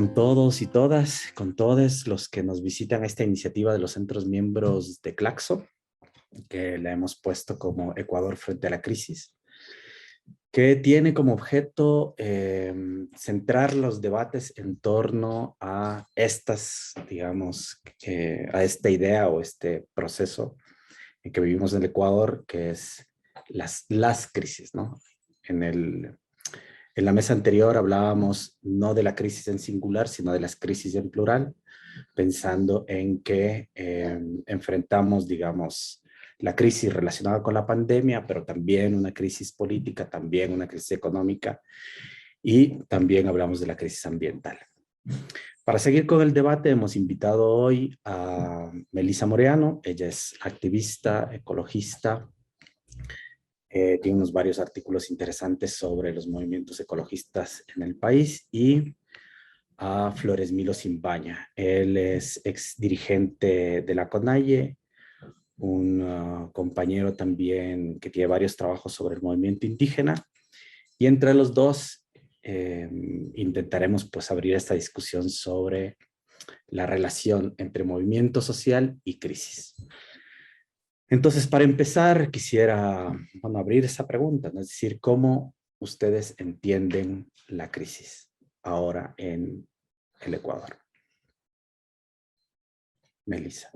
con todos y todas, con todos los que nos visitan a esta iniciativa de los centros miembros de Claxo, que la hemos puesto como Ecuador frente a la crisis, que tiene como objeto centrar los debates en torno a estas, digamos, a esta idea o este proceso en que vivimos en el Ecuador, que es las crisis, ¿no? En la mesa anterior hablábamos no de la crisis en singular, sino de las crisis en plural, pensando en que enfrentamos, digamos, la crisis relacionada con la pandemia, pero también una crisis política, también una crisis económica y también hablamos de la crisis ambiental. Para seguir con el debate hemos invitado hoy a Melissa Moreano. Ella es activista, ecologista, tiene unos varios artículos interesantes sobre los movimientos ecologistas en el país, y a Flores Milo Simbaña. Él es ex dirigente de la CONAIE, un compañero también que tiene varios trabajos sobre el movimiento indígena, y entre los dos intentaremos pues abrir esta discusión sobre la relación entre movimiento social y crisis. Entonces, para empezar, quisiera abrir esa pregunta, ¿no? Es decir, ¿cómo ustedes entienden la crisis ahora en el Ecuador? Melissa.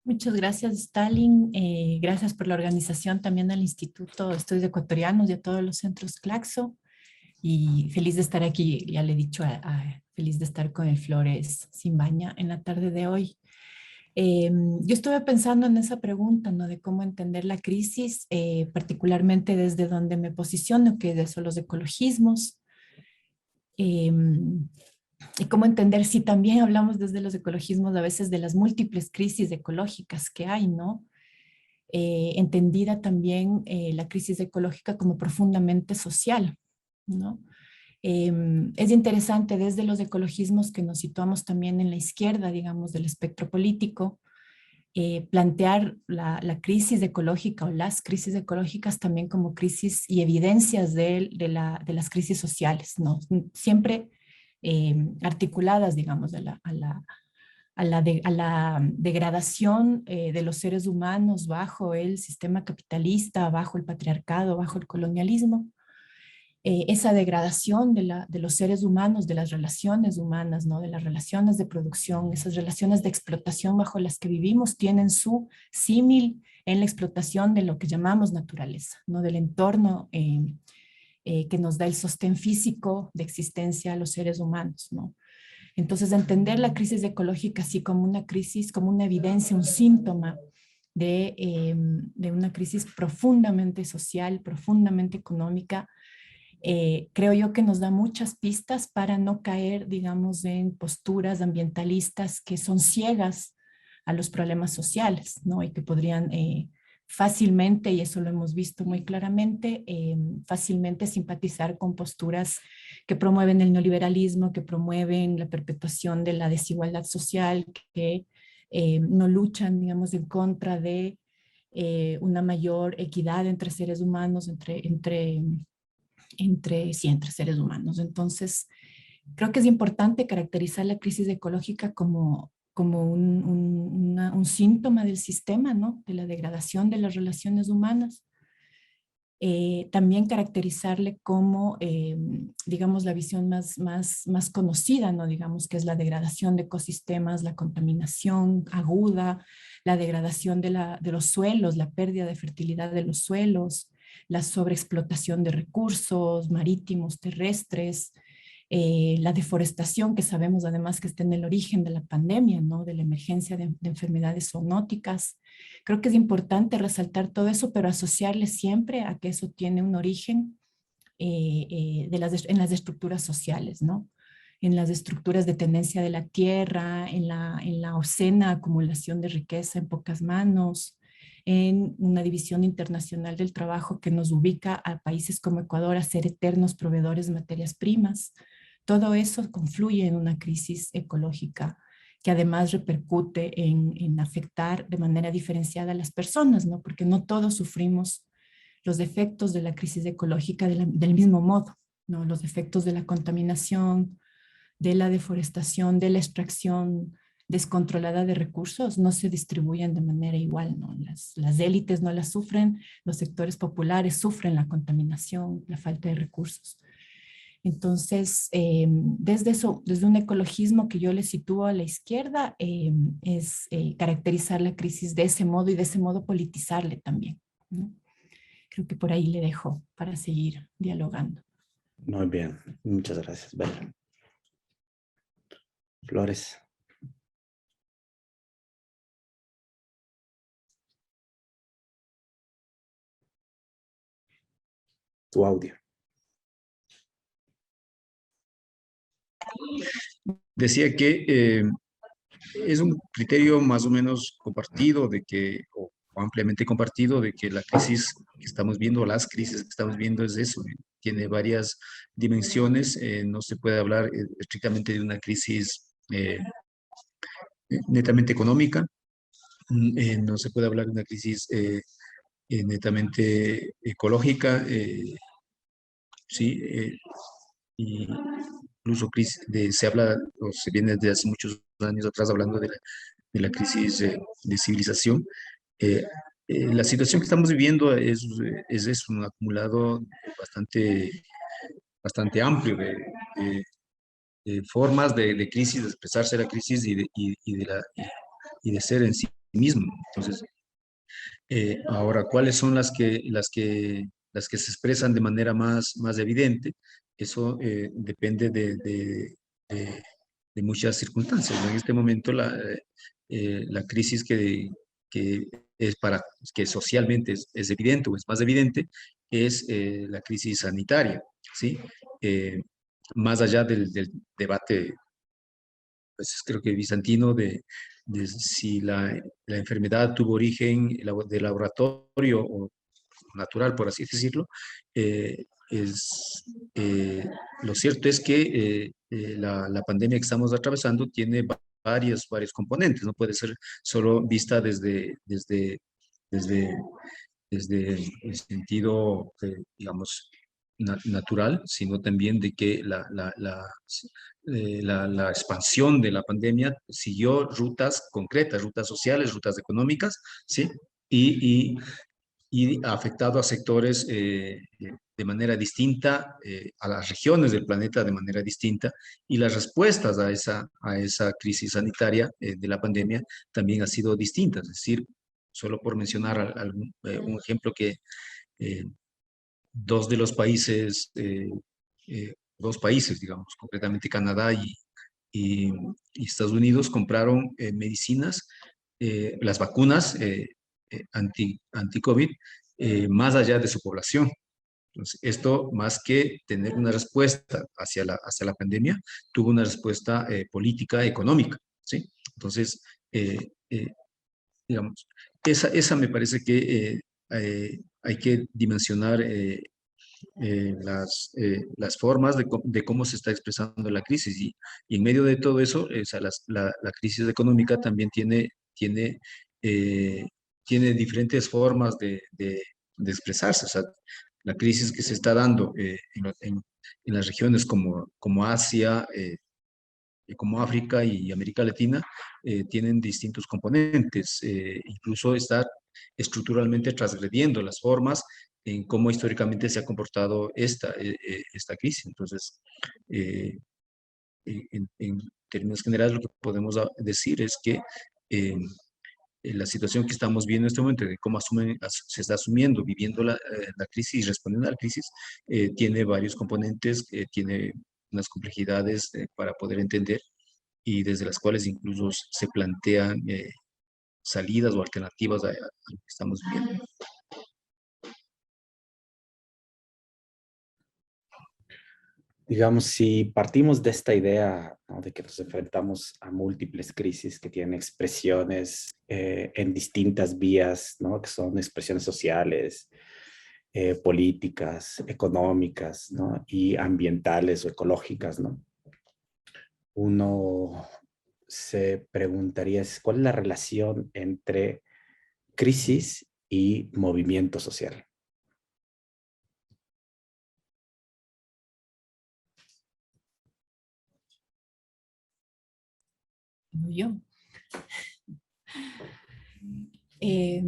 Muchas gracias, Stalin. Gracias por la organización también al Instituto de Estudios Ecuatorianos y a todos los centros Claxo. Y feliz de estar aquí, ya le he dicho, feliz de estar con el Flores Simbaña en la tarde de hoy. Yo estuve pensando en esa pregunta, ¿no? De cómo entender la crisis, particularmente desde donde me posiciono, que son los ecologismos. Y cómo entender si también hablamos desde los ecologismos a veces de las múltiples crisis ecológicas que hay, ¿no? Entendida también la crisis ecológica como profundamente social, ¿no? Es interesante desde los ecologismos que nos situamos también en la izquierda, digamos, del espectro político, plantear la crisis ecológica o las crisis ecológicas también como crisis y evidencias de las crisis sociales, ¿no? Siempre articuladas, digamos, a la degradación de los seres humanos bajo el sistema capitalista, bajo el patriarcado, bajo el colonialismo. Esa degradación de los seres humanos, de las relaciones humanas, ¿no? De las relaciones de producción, esas relaciones de explotación bajo las que vivimos tienen su símil en la explotación de lo que llamamos naturaleza, ¿no? Del entorno que nos da el sostén físico de existencia a los seres humanos, ¿no? Entonces, entender la crisis ecológica así como una crisis, como una evidencia, un síntoma de una crisis profundamente social, profundamente económica, creo yo que nos da muchas pistas para no caer, digamos, en posturas ambientalistas que son ciegas a los problemas sociales, ¿no? Y que podrían fácilmente, y eso lo hemos visto muy claramente, fácilmente simpatizar con posturas que promueven el neoliberalismo, que promueven la perpetuación de la desigualdad social, que no luchan, digamos, en contra de una mayor equidad entre seres humanos, entre seres humanos. Entonces, creo que es importante caracterizar la crisis ecológica como un síntoma del sistema, ¿no? De la degradación de las relaciones humanas. También caracterizarle como, digamos, la visión más conocida, ¿no? Digamos que es la degradación de ecosistemas, la contaminación aguda, la degradación de los suelos, la pérdida de fertilidad de los suelos, la sobreexplotación de recursos marítimos, terrestres, la deforestación, que sabemos además que está en el origen de la pandemia, ¿no? De la emergencia de enfermedades zoonóticas. Creo que es importante resaltar todo eso, pero asociarle siempre a que eso tiene un origen en las estructuras sociales, ¿no? En las estructuras de tenencia de la tierra, en la obscena acumulación de riqueza en pocas manos, en una división internacional del trabajo que nos ubica a países como Ecuador a ser eternos proveedores de materias primas. Todo eso confluye en una crisis ecológica que además repercute en afectar de manera diferenciada a las personas, ¿no? Porque no todos sufrimos los efectos de la crisis ecológica del mismo modo, ¿no? Los efectos de la contaminación, de la deforestación, de la extracción descontrolada de recursos no se distribuyen de manera igual, ¿no? Las élites no las sufren, los sectores populares sufren la contaminación, la falta de recursos. Entonces, desde eso, desde un ecologismo que yo le sitúo a la izquierda, es caracterizar la crisis de ese modo y de ese modo politizarle también, ¿no? Creo que por ahí le dejo para seguir dialogando. Muy bien, muchas gracias, Bella. Flores. Tu audio. Decía que es un criterio más o menos compartido de que, o ampliamente compartido, de que la crisis que estamos viendo, las crisis que estamos viendo es eso, tiene varias dimensiones, no se puede hablar estrictamente de una crisis netamente económica, no se puede hablar de una crisis netamente ecológica, sí, y incluso se habla, o se viene desde hace muchos años atrás hablando de la crisis de civilización. Eh, la situación que estamos viviendo es un acumulado bastante amplio de formas de crisis, de expresarse la crisis y de ser en sí mismo. Entonces, ahora, ¿cuáles son las que se expresan de manera más evidente? Eso depende de muchas circunstancias, ¿no? En este momento, la crisis que es que socialmente es evidente o es más evidente es la crisis sanitaria, ¿sí? Eh, Más allá del debate, pues creo que bizantino, de si la enfermedad tuvo origen de laboratorio o natural, por así decirlo, es, lo cierto es que la pandemia que estamos atravesando tiene varios componentes, no puede ser solo vista desde, desde el sentido, digamos, natural, sino también de que la expansión de la pandemia siguió rutas concretas, rutas sociales, rutas económicas, ¿sí? Y, y ha afectado a sectores de manera distinta, a las regiones del planeta de manera distinta, y las respuestas a esa crisis sanitaria de la pandemia también han sido distintas. Es decir, solo por mencionar un ejemplo que eh, dos de los países, dos países, digamos, concretamente Canadá y, y Estados Unidos, compraron medicinas, las vacunas anti-COVID, más allá de su población. Entonces, esto, más que tener una respuesta hacia la pandemia, tuvo una respuesta política, económica, ¿sí? Entonces, eh, digamos, esa me parece que hay que dimensionar las formas de cómo se está expresando la crisis. Y en medio de todo eso, o sea, la crisis económica también eh, tiene diferentes formas de expresarse. O sea, la crisis que se está dando en las regiones como Asia, como África y América Latina, tienen distintos componentes. Incluso está estructuralmente transgrediendo las formas en cómo históricamente se ha comportado esta crisis. Entonces, eh, en términos generales, lo que podemos decir es que la situación que estamos viendo en este momento, de cómo se está asumiendo, viviendo la crisis y respondiendo a la crisis, tiene varios componentes, tiene unas complejidades para poder entender y desde las cuales incluso se plantean salidas o alternativas a lo que estamos viviendo. Digamos, si partimos de esta idea, ¿no?, de que nos enfrentamos a múltiples crisis que tienen expresiones en distintas vías, ¿no?, que son expresiones sociales, políticas, económicas, ¿no?, y ambientales o ecológicas, ¿no? Uno se preguntaría cuál es la relación entre crisis y movimiento social. digo yo. Eh,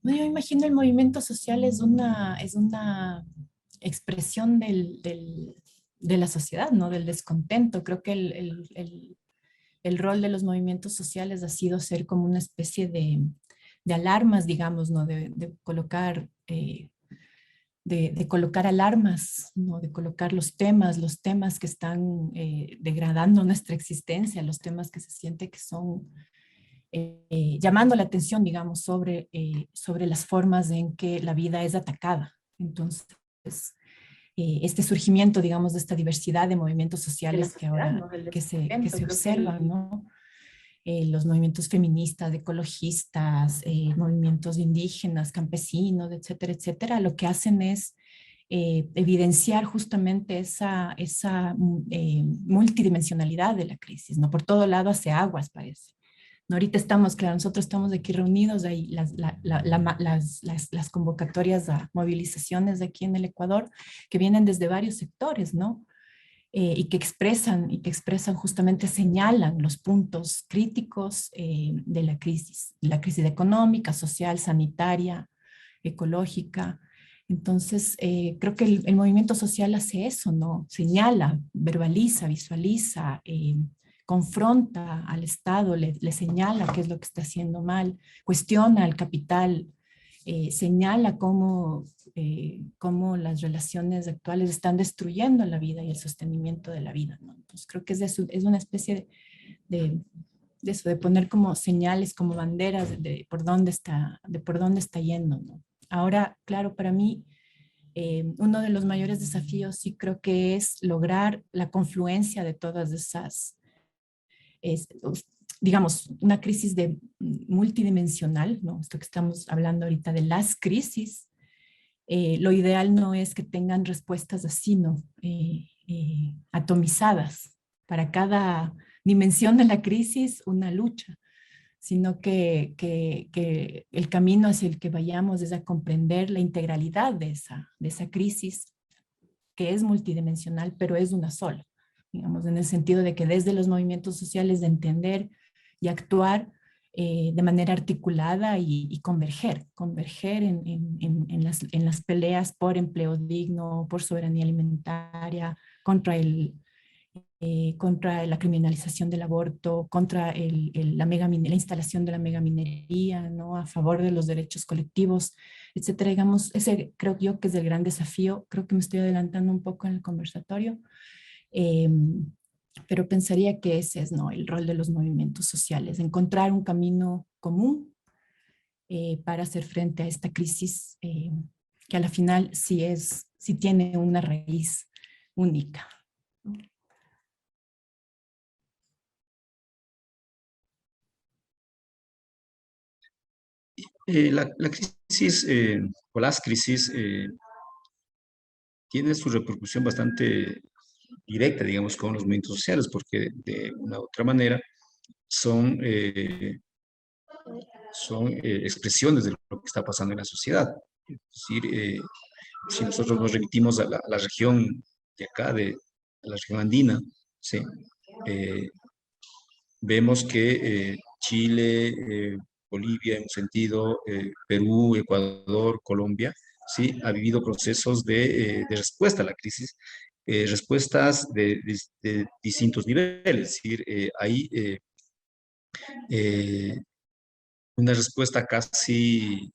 no, yo imagino el movimiento social es una expresión de la sociedad, ¿no? Del descontento. Creo que el rol de los movimientos sociales ha sido ser como una especie de alarmas, digamos, ¿no? De colocar, de colocar alarmas, ¿no? De colocar los temas que están degradando nuestra existencia, los temas que se siente que son llamando la atención, digamos, sobre las formas en que la vida es atacada. Entonces, este surgimiento, digamos, de esta diversidad de movimientos sociales que ahora ¿no? que se observan, ¿no? Los movimientos feministas, ecologistas, movimientos indígenas, campesinos, etcétera, etcétera, lo que hacen es evidenciar justamente esa multidimensionalidad de la crisis, ¿no? Por todo lado hace aguas, parece. ¿No? Ahorita estamos, claro, nosotros estamos aquí reunidos, hay las convocatorias a movilizaciones de aquí en el Ecuador que vienen desde varios sectores, ¿no? Y que expresan justamente, señalan los puntos críticos de la crisis económica, social, sanitaria, ecológica. Entonces, creo que el movimiento social hace eso, ¿no? Señala, verbaliza, visualiza, confronta al Estado, le señala qué es lo que está haciendo mal, cuestiona al capital, señala cómo las relaciones actuales están destruyendo la vida y el sostenimiento de la vida, ¿no? Entonces creo que es una especie de eso, de poner como señales, como banderas de por dónde está yendo, ¿no? Ahora, claro, para mí, uno de los mayores desafíos sí creo que es lograr la confluencia de todas esas, digamos, una crisis multidimensional, ¿no? Esto que estamos hablando ahorita de las crisis, lo ideal no es que tengan respuestas así, ¿no? Atomizadas. Para cada dimensión de la crisis, una lucha, sino que el camino hacia el que vayamos es a comprender la integralidad de esa crisis, que es multidimensional, pero es una sola, digamos, en el sentido de que desde los movimientos sociales de entender y actuar de manera articulada y converger en las peleas por empleo digno, por soberanía alimentaria, contra la criminalización del aborto, contra la instalación de la megaminería, ¿no? A favor de los derechos colectivos, etcétera. Digamos, ese creo yo que es el gran desafío. Creo que me estoy adelantando un poco en el conversatorio, pero pensaría que ese es, ¿no?, el rol de los movimientos sociales, encontrar un camino común para hacer frente a esta crisis que a la final sí tiene una raíz única. La crisis o las crisis tienen su repercusión bastante directa, digamos, con los movimientos sociales, porque de una u otra manera son, expresiones de lo que está pasando en la sociedad. Es decir, si nosotros nos remitimos a la región de acá, de la región andina, ¿sí? Vemos que Chile, Bolivia en un sentido, Perú, Ecuador, Colombia, ¿sí? Ha vivido procesos de respuesta a la crisis, respuestas de distintos niveles. Es decir, hay una respuesta casi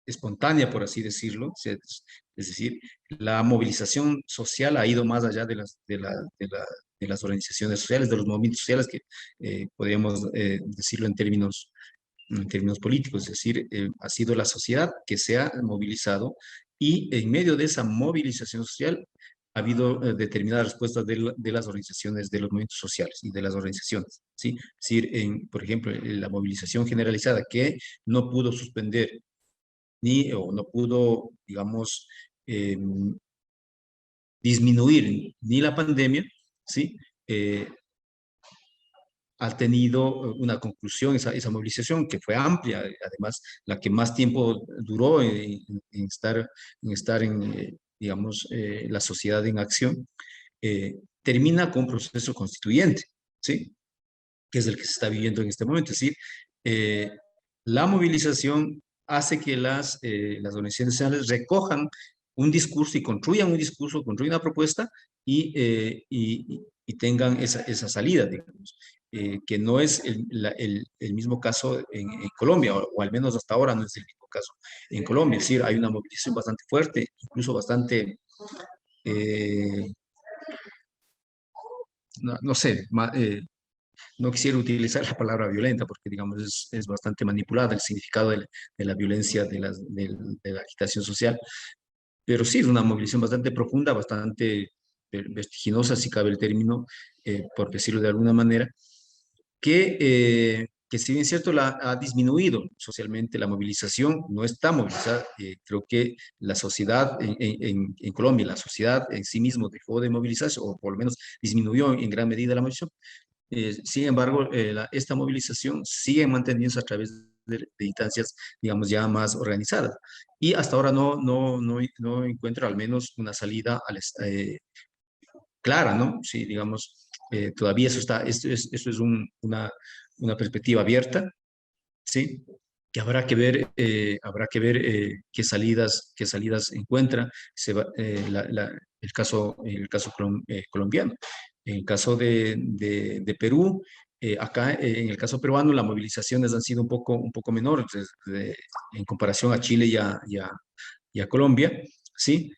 espontánea, por así decirlo. Es decir, la movilización social ha ido más allá de las organizaciones sociales, de los movimientos sociales, que podríamos decirlo en términos políticos. Es decir, ha sido la sociedad que se ha movilizado, y en medio de esa movilización social ha habido determinadas respuestas de las organizaciones, de los movimientos sociales y de las organizaciones, ¿sí? Es decir, por ejemplo, en la movilización generalizada, que no pudo suspender o no pudo, digamos, disminuir ni la pandemia, ¿sí? Ha tenido una conclusión esa movilización, que fue amplia, además la que más tiempo duró en estar digamos, la sociedad en acción, termina con un proceso constituyente, ¿sí? Que es el que se está viviendo en este momento. Es decir, la movilización hace que las organizaciones sociales recojan un discurso y construyan un discurso, construyan una propuesta y tengan esa salida, digamos. Que no es el mismo caso en Colombia, o al menos hasta ahora no es el mismo caso en Colombia. Es decir, hay una movilización bastante fuerte, incluso bastante, no sé, no quisiera utilizar la palabra violenta porque, digamos, es bastante manipulada el significado de la violencia de la agitación social, pero sí es una movilización bastante profunda, bastante vertiginosa, si cabe el término, por decirlo de alguna manera, que si bien es cierto ha disminuido socialmente la movilización, no está movilizada. Creo que la sociedad en Colombia, la sociedad en sí mismo dejó de movilizarse, o por lo menos disminuyó en gran medida la movilización. Sin embargo, esta movilización sigue manteniéndose a través de instancias, digamos, ya más organizadas. Y hasta ahora no encuentro al menos una salida clara, ¿no? Sí, digamos, todavía esto es una perspectiva abierta, ¿sí? Que habrá que ver qué salidas encuentra el caso colombiano. En el caso de Perú, acá en el caso peruano las movilizaciones han sido un poco menores en comparación a Chile y a Colombia, ¿sí?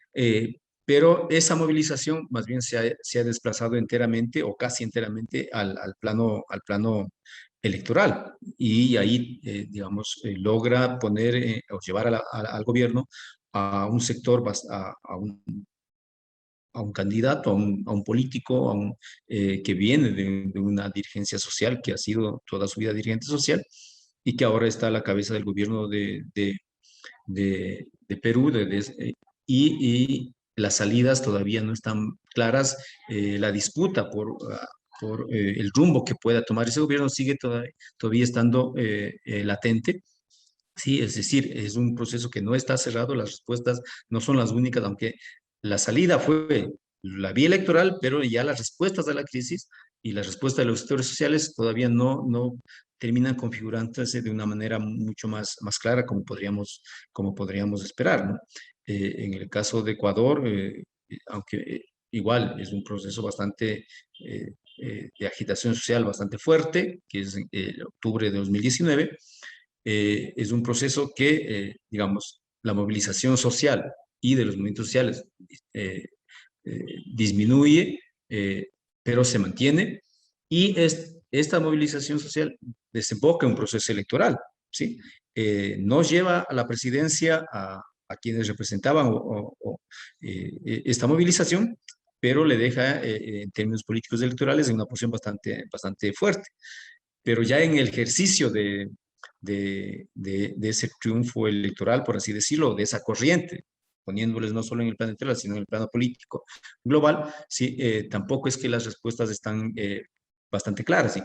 Pero esa movilización más bien se ha desplazado enteramente o casi enteramente al plano electoral y ahí, digamos, logra poner o llevar al gobierno a un sector, a un candidato, a un político, que viene de una dirigencia social, que ha sido toda su vida dirigente social y que ahora está a la cabeza del gobierno de Perú, y las salidas todavía no están claras. La disputa por el rumbo que pueda tomar ese gobierno sigue todavía estando latente. Sí, es decir, es un proceso que no está cerrado, las respuestas no son las únicas, aunque la salida fue la vía electoral, pero ya las respuestas a la crisis y las respuestas de los sectores sociales todavía no terminan configurándose de una manera mucho más clara como podríamos esperar, ¿no? En el caso de Ecuador, aunque igual es un proceso bastante de agitación social bastante fuerte, que es octubre de 2019, es un proceso que, digamos, la movilización social y de los movimientos sociales eh, disminuye, pero se mantiene, y esta movilización social desemboca en un proceso electoral, ¿sí? No lleva a la presidencia a quienes representaban esta movilización, pero le deja en términos políticos electorales en una posición bastante fuerte. Pero ya en el ejercicio de ese triunfo electoral, por así decirlo, de esa corriente, poniéndoles no solo en el plano electoral, sino en el plano político global, sí, tampoco es que las respuestas están bastante claras. ¿Sí?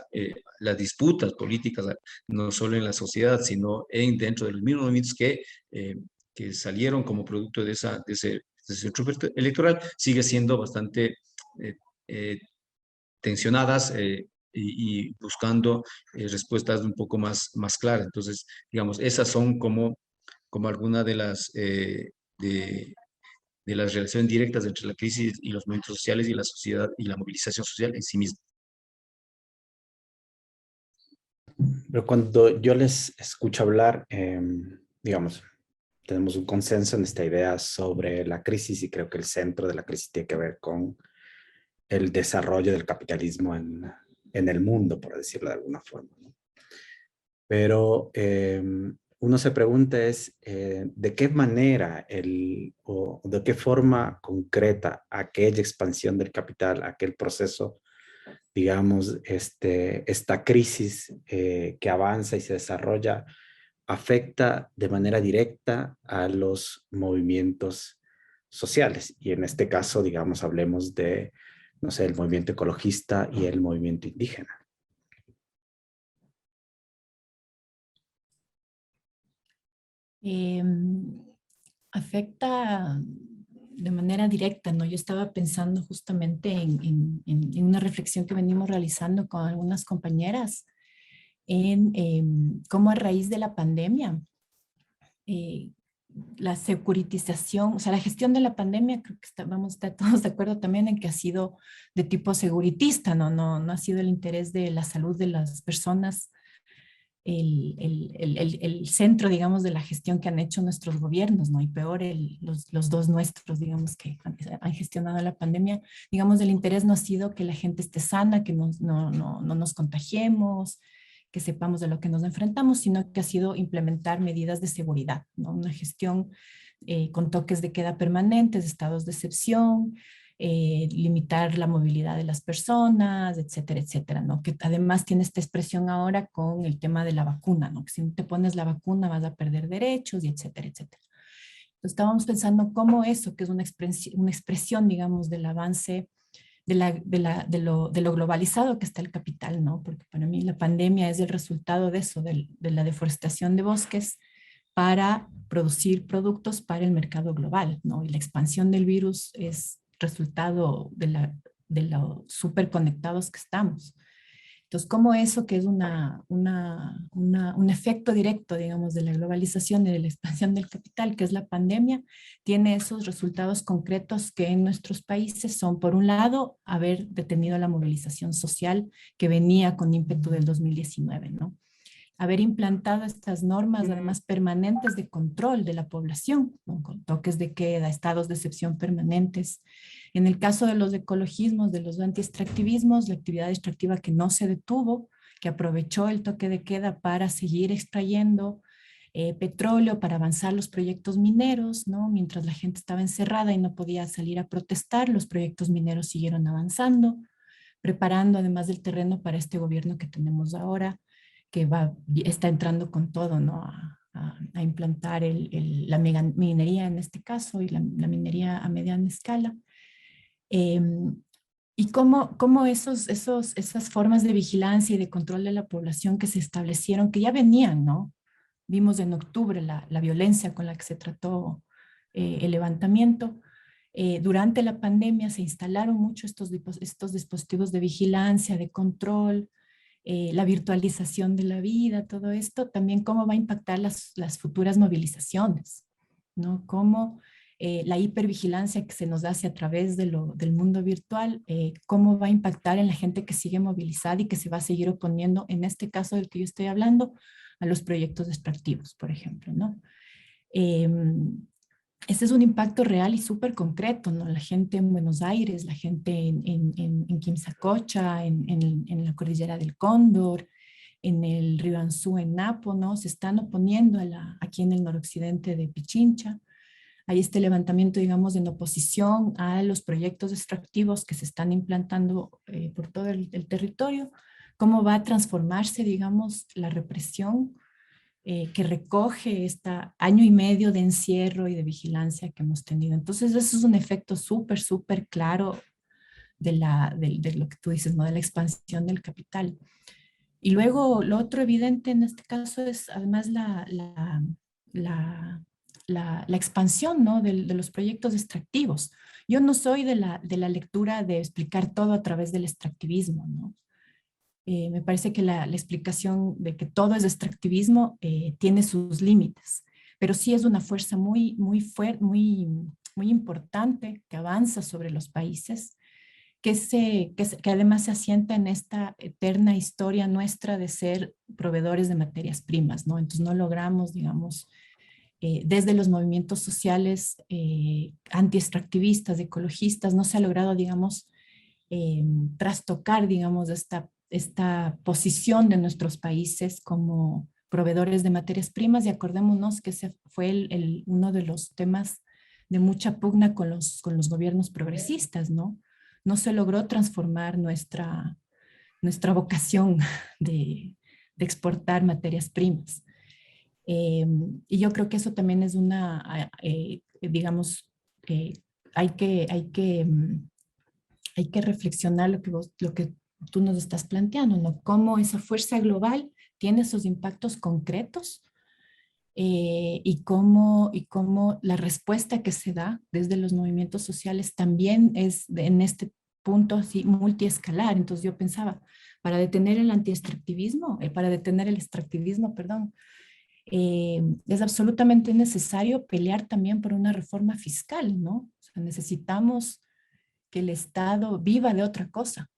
Las disputas políticas, no solo en la sociedad, sino dentro de los mismos movimientos que salieron como producto de ese triunfo electoral, sigue siendo bastante eh, tensionadas, y buscando respuestas un poco más claras. Entonces, digamos, esas son como algunas de las relaciones directas entre la crisis y los movimientos sociales y la sociedad y la movilización social en sí misma. Pero cuando yo les escucho hablar, digamos, tenemos un consenso en esta idea sobre la crisis y creo que el centro de la crisis tiene que ver con el desarrollo del capitalismo en el mundo, por decirlo de alguna forma, ¿no? Pero uno se pregunta de qué manera o de qué forma concreta aquella expansión del capital, aquel proceso, digamos, esta crisis que avanza y se desarrolla, afecta de manera directa a los movimientos sociales. Y en este caso, digamos, hablemos de, no sé, el movimiento ecologista y el movimiento indígena. Afecta de manera directa, ¿no? Yo estaba pensando justamente en una reflexión que venimos realizando con algunas compañeras en cómo a raíz de la pandemia, eh, la securitización, o sea, la gestión de la pandemia, creo que vamos a estar todos de acuerdo también en que ha sido de tipo seguritista, no ha sido el interés de la salud de las personas el centro, digamos, de la gestión que han hecho nuestros gobiernos, ¿no? Y peor, los dos nuestros, digamos, que han gestionado la pandemia, digamos, el interés no ha sido que la gente esté sana, que no nos contagiemos, que sepamos de lo que nos enfrentamos, sino que ha sido implementar medidas de seguridad, ¿no? Una gestión con toques de queda permanentes, estados de excepción, limitar la movilidad de las personas, etcétera, etcétera, ¿no? Que además tiene esta expresión ahora con el tema de la vacuna, ¿no? Que si no te pones la vacuna vas a perder derechos y etcétera, etcétera. Entonces estábamos pensando cómo eso, que es una expresión, digamos, del avance de lo globalizado que está el capital, ¿no? Porque para mí la pandemia es el resultado de eso, de la deforestación de bosques para producir productos para el mercado global, ¿no? Y la expansión del virus es resultado de lo súper conectados que estamos. Entonces, ¿cómo eso que es un efecto directo, digamos, de la globalización y de la expansión del capital, que es la pandemia, tiene esos resultados concretos que en nuestros países son, por un lado, haber detenido la movilización social que venía con ímpetu del 2019, ¿no? Haber implantado estas normas, además permanentes de control de la población, ¿no? Con toques de queda, estados de excepción permanentes. En el caso de los ecologismos, de los anti-extractivismos, la actividad extractiva que no se detuvo, que aprovechó el toque de queda para seguir extrayendo petróleo, para avanzar los proyectos mineros, ¿no? Mientras la gente estaba encerrada y no podía salir a protestar, los proyectos mineros siguieron avanzando, preparando además del terreno para este gobierno que tenemos ahora, que está entrando con todo, ¿no? A implantar la minería en este caso y la minería a mediana escala. Y cómo esas formas de vigilancia y de control de la población que se establecieron, que ya venían, ¿no? Vimos en octubre la violencia con la que se trató el levantamiento. Durante la pandemia se instalaron mucho estos dispositivos de vigilancia, de control, la virtualización de la vida, todo esto, también cómo va a impactar las futuras movilizaciones, ¿no? Cómo la hipervigilancia que se nos hace a través del mundo virtual, cómo va a impactar en la gente que sigue movilizada y que se va a seguir oponiendo, en este caso del que yo estoy hablando, a los proyectos extractivos, por ejemplo, ¿no? Este es un impacto real y súper concreto, ¿no? La gente en Buenos Aires, la gente en Quimsacocha, en la cordillera del Cóndor, en el río Anzú, en Napo, ¿no? Se están oponiendo aquí en el noroccidente de Pichincha. Hay este levantamiento, digamos, en oposición a los proyectos extractivos que se están implantando por todo el territorio. ¿Cómo va a transformarse, digamos, la represión que recoge este año y medio de encierro y de vigilancia que hemos tenido? Entonces, eso es un efecto súper, súper claro de lo que tú dices, ¿no? De la expansión del capital. Y luego, lo otro evidente en este caso es además la expansión, ¿no? de los proyectos extractivos. Yo no soy de la lectura de explicar todo a través del extractivismo, ¿no? Me parece que la explicación de que todo es extractivismo tiene sus límites, pero sí es una fuerza muy fuerte, muy importante que avanza sobre los países, que además se asienta en esta eterna historia nuestra de ser proveedores de materias primas, ¿no? Entonces no logramos, digamos, desde los movimientos sociales anti-extractivistas, ecologistas, no se ha logrado, digamos, trastocar, digamos, esta posición de nuestros países como proveedores de materias primas, y acordémonos que ese fue uno de los temas de mucha pugna con los gobiernos progresistas, ¿no? No se logró transformar nuestra vocación de exportar materias primas. Y yo creo que eso también es digamos, hay que reflexionar lo que tú nos estás planteando, ¿no? Cómo esa fuerza global tiene esos impactos concretos y cómo la respuesta que se da desde los movimientos sociales también es en este punto así multiescalar. Entonces yo pensaba, para detener el antiextractivismo, para detener el extractivismo, perdón, es absolutamente necesario pelear también por una reforma fiscal, ¿no? O sea, necesitamos que el Estado viva de otra cosa,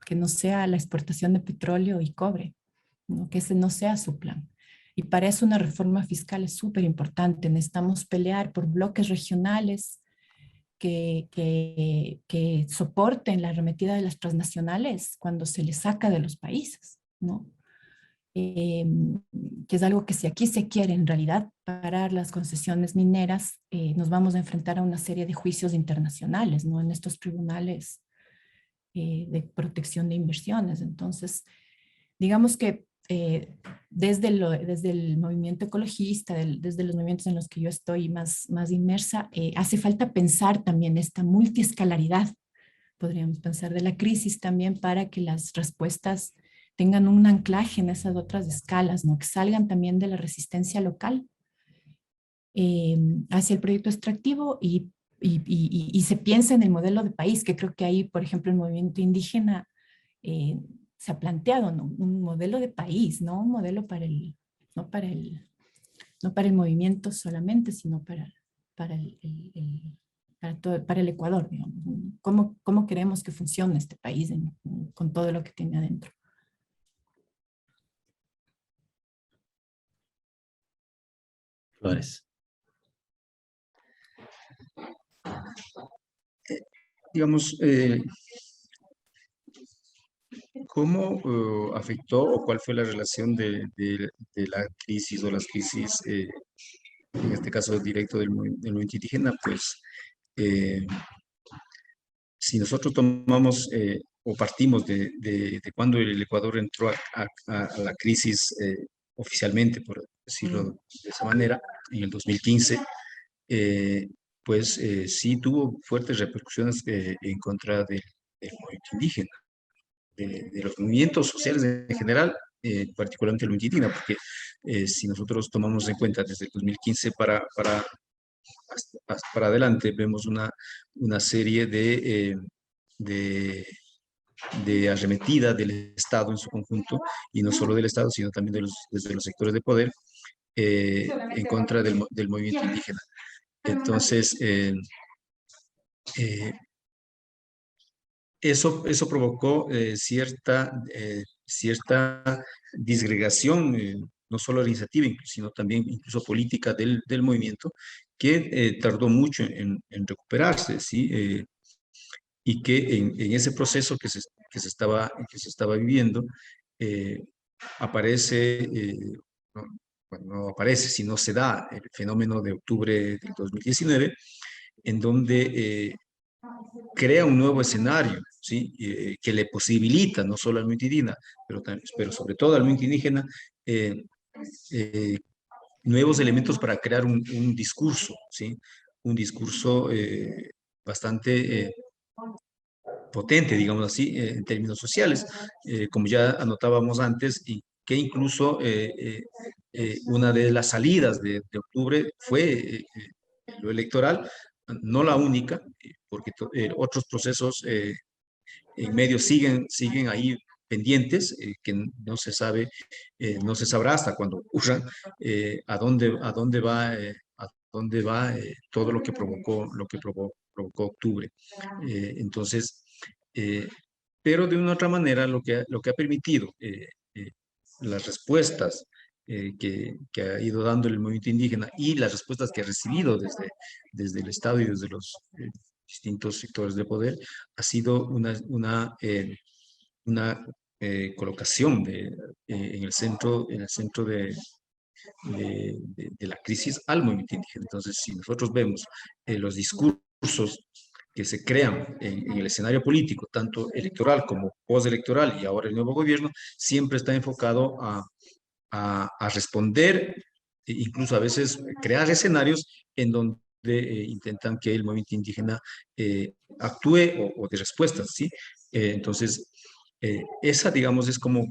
que no sea la exportación de petróleo y cobre, ¿no? Que ese no sea su plan. Y para eso una reforma fiscal es súper importante. Necesitamos pelear por bloques regionales que soporten la arremetida de las transnacionales cuando se les saca de los países, ¿no? Eh, que es algo que si aquí se quiere en realidad parar las concesiones mineras, nos vamos a enfrentar a una serie de juicios internacionales, ¿no? En estos tribunales de protección de inversiones. Entonces, digamos que desde el movimiento ecologista, desde los movimientos en los que yo estoy más inmersa, hace falta pensar también esta multiescalaridad, podríamos pensar, de la crisis también para que las respuestas tengan un anclaje en esas otras escalas, ¿no? Que salgan también de la resistencia local hacia el proyecto extractivo y se piensa en el modelo de país, que creo que ahí, por ejemplo, el movimiento indígena eh, se ha planteado, ¿no? Un modelo de país, no un modelo no para no para el movimiento solamente, sino para para el Ecuador, digamos. ¿Cómo queremos que funcione este país con todo lo que tiene adentro? Flores. Digamos, ¿cómo afectó o cuál fue la relación de la crisis o las crisis, en este caso directo del movimiento indígena? Pues eh, si nosotros tomamos o partimos de cuando el Ecuador entró a la crisis oficialmente, por decirlo de esa manera, en el 2015, eh, pues sí tuvo fuertes repercusiones en contra del movimiento indígena, de los movimientos sociales en general, particularmente el movimiento indígena, porque si nosotros tomamos en cuenta desde el 2015 para adelante, vemos una serie de, de arremetida del Estado en su conjunto, y no solo del Estado, sino también desde los sectores de poder, en contra del movimiento indígena. Entonces, eh, eso provocó cierta disgregación, no solo organizativa, sino también incluso política del movimiento, que tardó mucho en recuperarse, ¿sí? Y que en ese proceso que se estaba viviendo, eh, aparece, no, bueno, no aparece, sino se da el fenómeno de octubre del 2019, en donde crea un nuevo escenario, ¿sí? Que le posibilita no solo al movimiento indígena, pero sobre todo al movimiento indígena, eh, eh, nuevos elementos para crear un discurso, ¿sí? Un discurso bastante potente, digamos así, en términos sociales, como ya anotábamos antes, y que incluso una de las salidas de octubre fue lo electoral, no la única, porque otros procesos en medio siguen ahí pendientes, que no se sabe, no se sabrá hasta cuando ocurran, a dónde va todo lo que provocó octubre. Entonces, eh, pero de una otra manera, lo que ha permitido las respuestas que ha ido dando el movimiento indígena y las respuestas que ha recibido desde el Estado y desde los distintos sectores de poder, ha sido una colocación en el centro de la crisis al movimiento indígena. Entonces, si nosotros vemos los discursos que se crean en el escenario político, tanto electoral como postelectoral y ahora el nuevo gobierno, siempre está enfocado a responder, incluso a veces crear escenarios en donde intentan que el movimiento indígena actúe o de respuestas, ¿sí? Entonces, esa, digamos, es como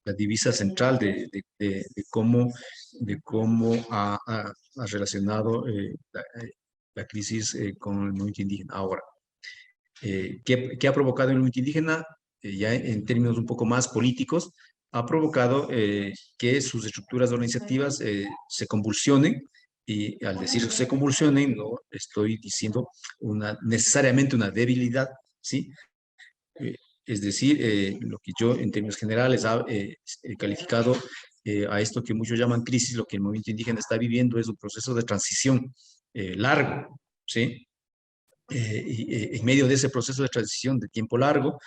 la divisa central de cómo ha relacionado la crisis con el movimiento indígena. Ahora, ¿qué ha provocado el movimiento indígena? Ya en términos un poco más políticos, ha provocado que sus estructuras organizativas se convulsionen, y al decir se convulsionen, no estoy diciendo necesariamente una debilidad, ¿sí? Es decir, lo que yo en términos generales he calificado a esto que muchos llaman crisis, lo que el movimiento indígena está viviendo es un proceso de transición largo, ¿sí? En medio de ese proceso de transición de tiempo largo,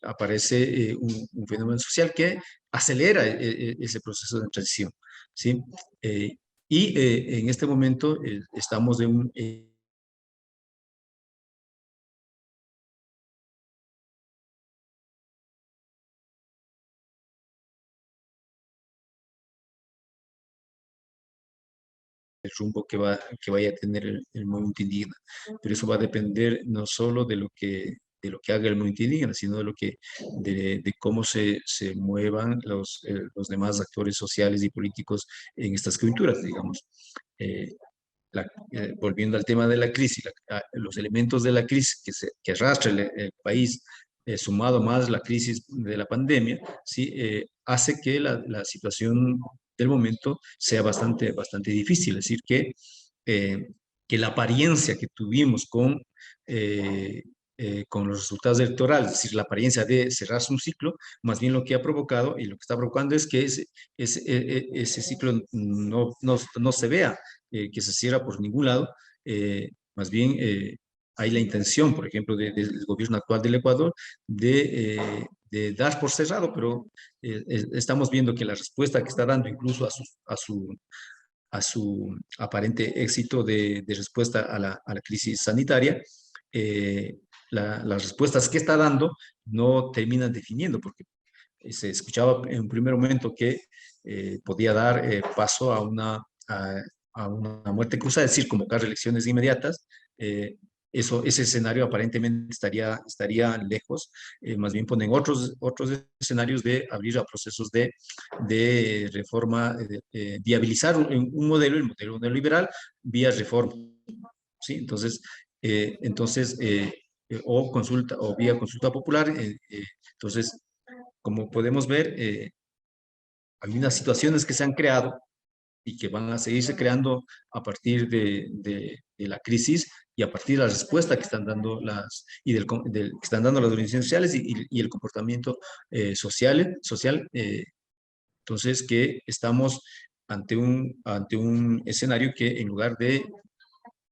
aparece un fenómeno social que acelera ese proceso de transición, ¿sí? En este momento estamos de un... el rumbo que vaya a tener el movimiento indígena. Pero eso va a depender no solo de lo que haga el movimiento indígena, sino de cómo se muevan los demás actores sociales y políticos en estas coyunturas, digamos. Eh, Volviendo al tema de la crisis, los elementos de la crisis que arrastra el país, sumado más la crisis de la pandemia, ¿sí? Hace que la situación del momento sea bastante difícil. Es decir, que la apariencia que tuvimos con los resultados electorales, es decir, la apariencia de cerrarse un ciclo, más bien lo que ha provocado y lo que está provocando es que ese ciclo no se vea que se cierra por ningún lado. Más bien hay la intención, por ejemplo, del gobierno actual del Ecuador de dar por cerrado, pero estamos viendo que la respuesta que está dando incluso a su aparente éxito de respuesta a la crisis sanitaria, las respuestas que está dando no terminan definiendo, porque se escuchaba en un primer momento que podía dar paso a una muerte cruzada, es decir, convocar elecciones inmediatas. Ese escenario aparentemente estaría lejos. Más bien ponen otros escenarios de abrir a procesos de reforma, viabilizar un modelo, el modelo neoliberal, vía reforma, ¿sí? O vía consulta popular. Entonces, como podemos ver, hay unas situaciones que se han creado y que van a seguirse creando a partir de la crisis y a partir de la respuesta que están dando que están dando las organizaciones sociales y el comportamiento social. Entonces, que estamos ante un escenario que en lugar de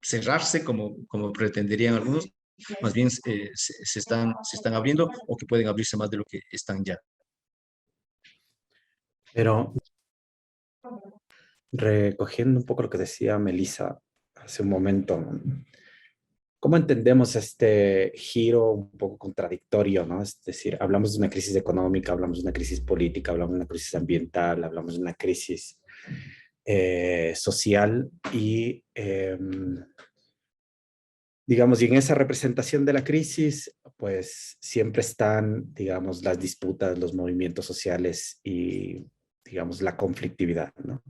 cerrarse como pretenderían algunos, más bien se están abriendo, o que pueden abrirse más de lo que están ya. Pero recogiendo un poco lo que decía Melissa hace un momento, ¿no? ¿Cómo entendemos este giro un poco contradictorio, ¿no? Es decir, hablamos de una crisis económica, hablamos de una crisis política, hablamos de una crisis ambiental, hablamos de una crisis social y, digamos, y en esa representación de la crisis, pues siempre están, digamos, las disputas, los movimientos sociales y, digamos, la conflictividad, ¿no?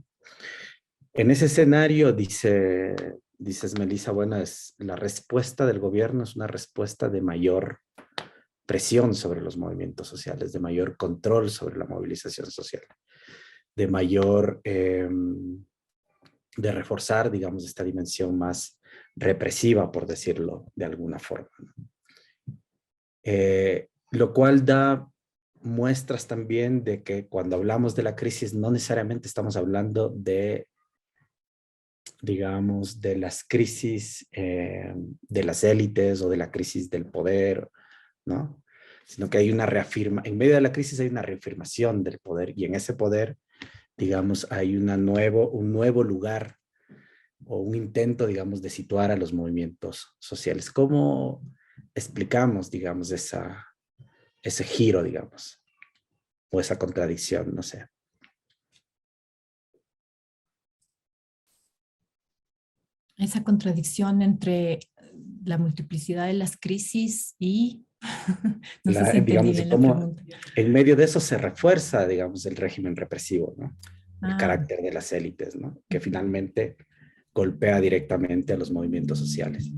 En ese escenario, dices, Melissa, bueno, la respuesta del gobierno es una respuesta de mayor presión sobre los movimientos sociales, de mayor control sobre la movilización social, de mayor, de reforzar, digamos, esta dimensión más represiva, por decirlo de alguna forma. Lo cual da muestras también de que cuando hablamos de la crisis no necesariamente estamos hablando de, digamos, de las crisis de las élites o de la crisis del poder, ¿no? Sino que hay una en medio de la crisis hay una reafirmación del poder, y en ese poder, digamos, hay un nuevo lugar o un intento, digamos, de situar a los movimientos sociales. ¿Cómo explicamos, digamos, ese giro, digamos, o esa contradicción? No sé. Esa contradicción entre la multiplicidad de las crisis y No sé si entendí Digamos, bien la cómo pregunta. en medio de eso se refuerza, digamos, el régimen represivo, ¿no? El Ah, carácter de las élites, ¿no? Que ujú, finalmente golpea directamente a los movimientos sociales.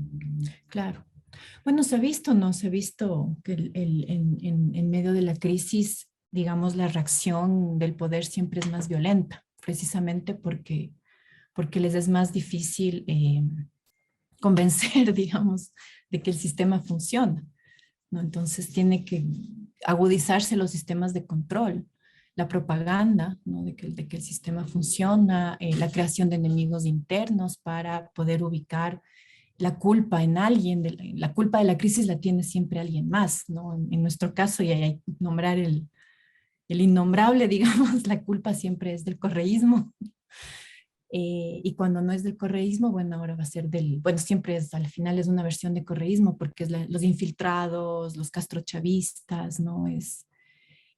claro. Bueno, se ha visto, ¿no? Se ha visto que en medio de la crisis, digamos, la reacción del poder siempre es más violenta, precisamente porque les es más difícil convencer, digamos, de que el sistema funciona, ¿no? Entonces tiene que agudizarse los sistemas de control, la propaganda, ¿no? De que el sistema funciona, la creación de enemigos internos para poder ubicar la culpa en alguien, la culpa de la crisis la tiene siempre alguien más, ¿no? En nuestro caso, y hay que nombrar el innombrable, digamos, la culpa siempre es del correísmo. Y cuando no es del correísmo, bueno, ahora va a ser bueno, siempre es, al final es una versión de correísmo porque es los infiltrados, los castrochavistas, ¿no?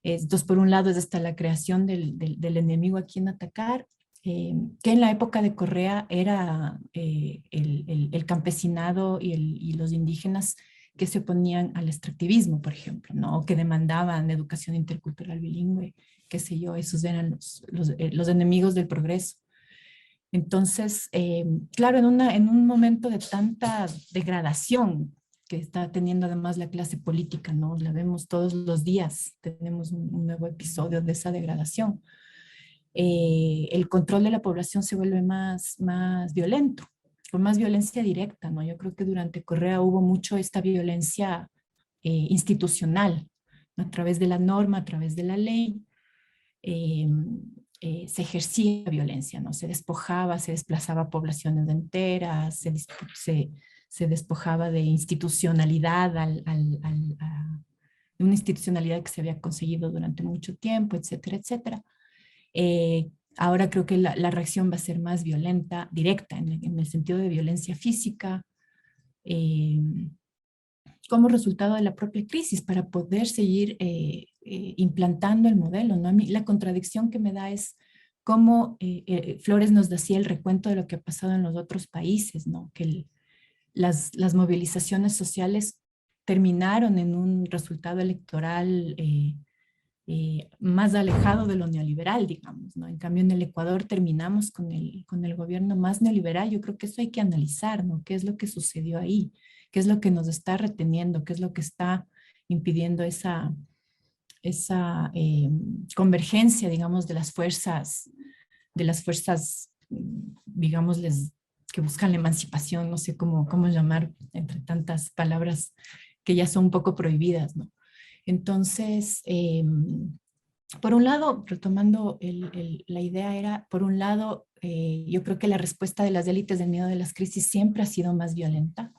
Entonces, por un lado es esta la creación del enemigo a quien atacar, que en la época de Correa era el campesinado y los indígenas que se oponían al extractivismo, por ejemplo, ¿no? O que demandaban educación intercultural bilingüe, qué sé yo, esos eran los enemigos del progreso. Entonces, claro, en un momento de tanta degradación que está teniendo además la clase política, ¿no? La vemos todos los días, tenemos un nuevo episodio de esa degradación. El control de la población se vuelve más violento, con más violencia directa, ¿no? Yo creo que durante Correa hubo mucho esta violencia institucional, ¿no? A través de la norma, a través de la ley, eh, se ejercía violencia, ¿no? Se despojaba, se desplazaba poblaciones enteras, se despojaba de institucionalidad, de una institucionalidad que se había conseguido durante mucho tiempo, etcétera, etcétera. Ahora creo que la reacción va a ser más violenta, directa, en el sentido de violencia física, eh, como resultado de la propia crisis para poder seguir implantando el modelo, ¿no? A mí la contradicción que me da es cómo Flores nos decía el recuento de lo que ha pasado en los otros países, ¿no? Que las movilizaciones sociales terminaron en un resultado electoral más alejado de lo neoliberal, digamos, ¿no? En cambio, en el Ecuador terminamos con el gobierno más neoliberal. Yo creo que eso hay que analizar, ¿no? ¿Qué es lo que sucedió ahí? ¿Qué es lo que nos está reteniendo? ¿Qué es lo que está impidiendo esa convergencia, digamos, de las fuerzas, digamos, que buscan la emancipación, no sé cómo llamar, entre tantas palabras que ya son un poco prohibidas, ¿no? Entonces, por un lado, retomando la idea era, por un lado, yo creo que la respuesta de las élites del miedo de las crisis siempre ha sido más violenta.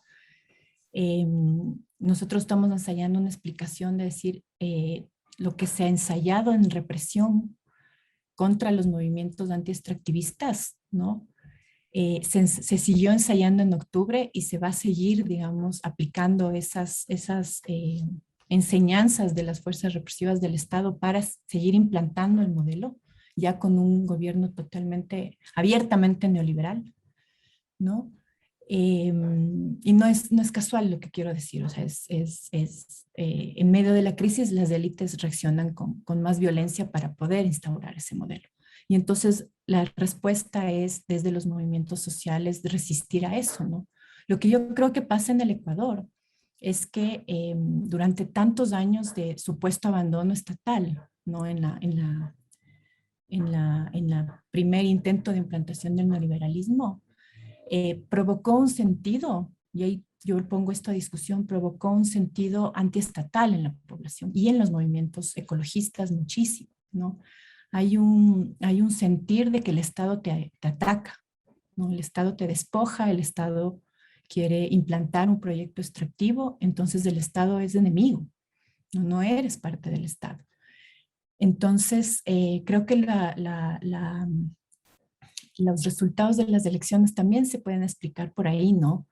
Nosotros estamos ensayando una explicación de decir lo que se ha ensayado en represión contra los movimientos anti-extractivistas, ¿no? Se siguió ensayando en octubre y se va a seguir, digamos, aplicando esas enseñanzas de las fuerzas represivas del Estado para seguir implantando el modelo, ya con un gobierno totalmente, abiertamente neoliberal, ¿no? Y no es casual lo que quiero decir, o sea, en medio de la crisis las élites reaccionan con más violencia para poder instaurar ese modelo. Y entonces la respuesta es desde los movimientos sociales resistir a eso, ¿no? Lo que yo creo que pasa en el Ecuador es que durante tantos años de supuesto abandono estatal, ¿no? En la primer intento de implantación del neoliberalismo, provocó un sentido, y ahí yo pongo esto a discusión, provocó un sentido antiestatal en la población y en los movimientos ecologistas muchísimo, ¿no? Hay un sentir de que el Estado te ataca, ¿no? El Estado te despoja, el Estado quiere implantar un proyecto extractivo, entonces el Estado es enemigo, no eres parte del Estado. Entonces, creo que los resultados de las elecciones también se pueden explicar por ahí, ¿no?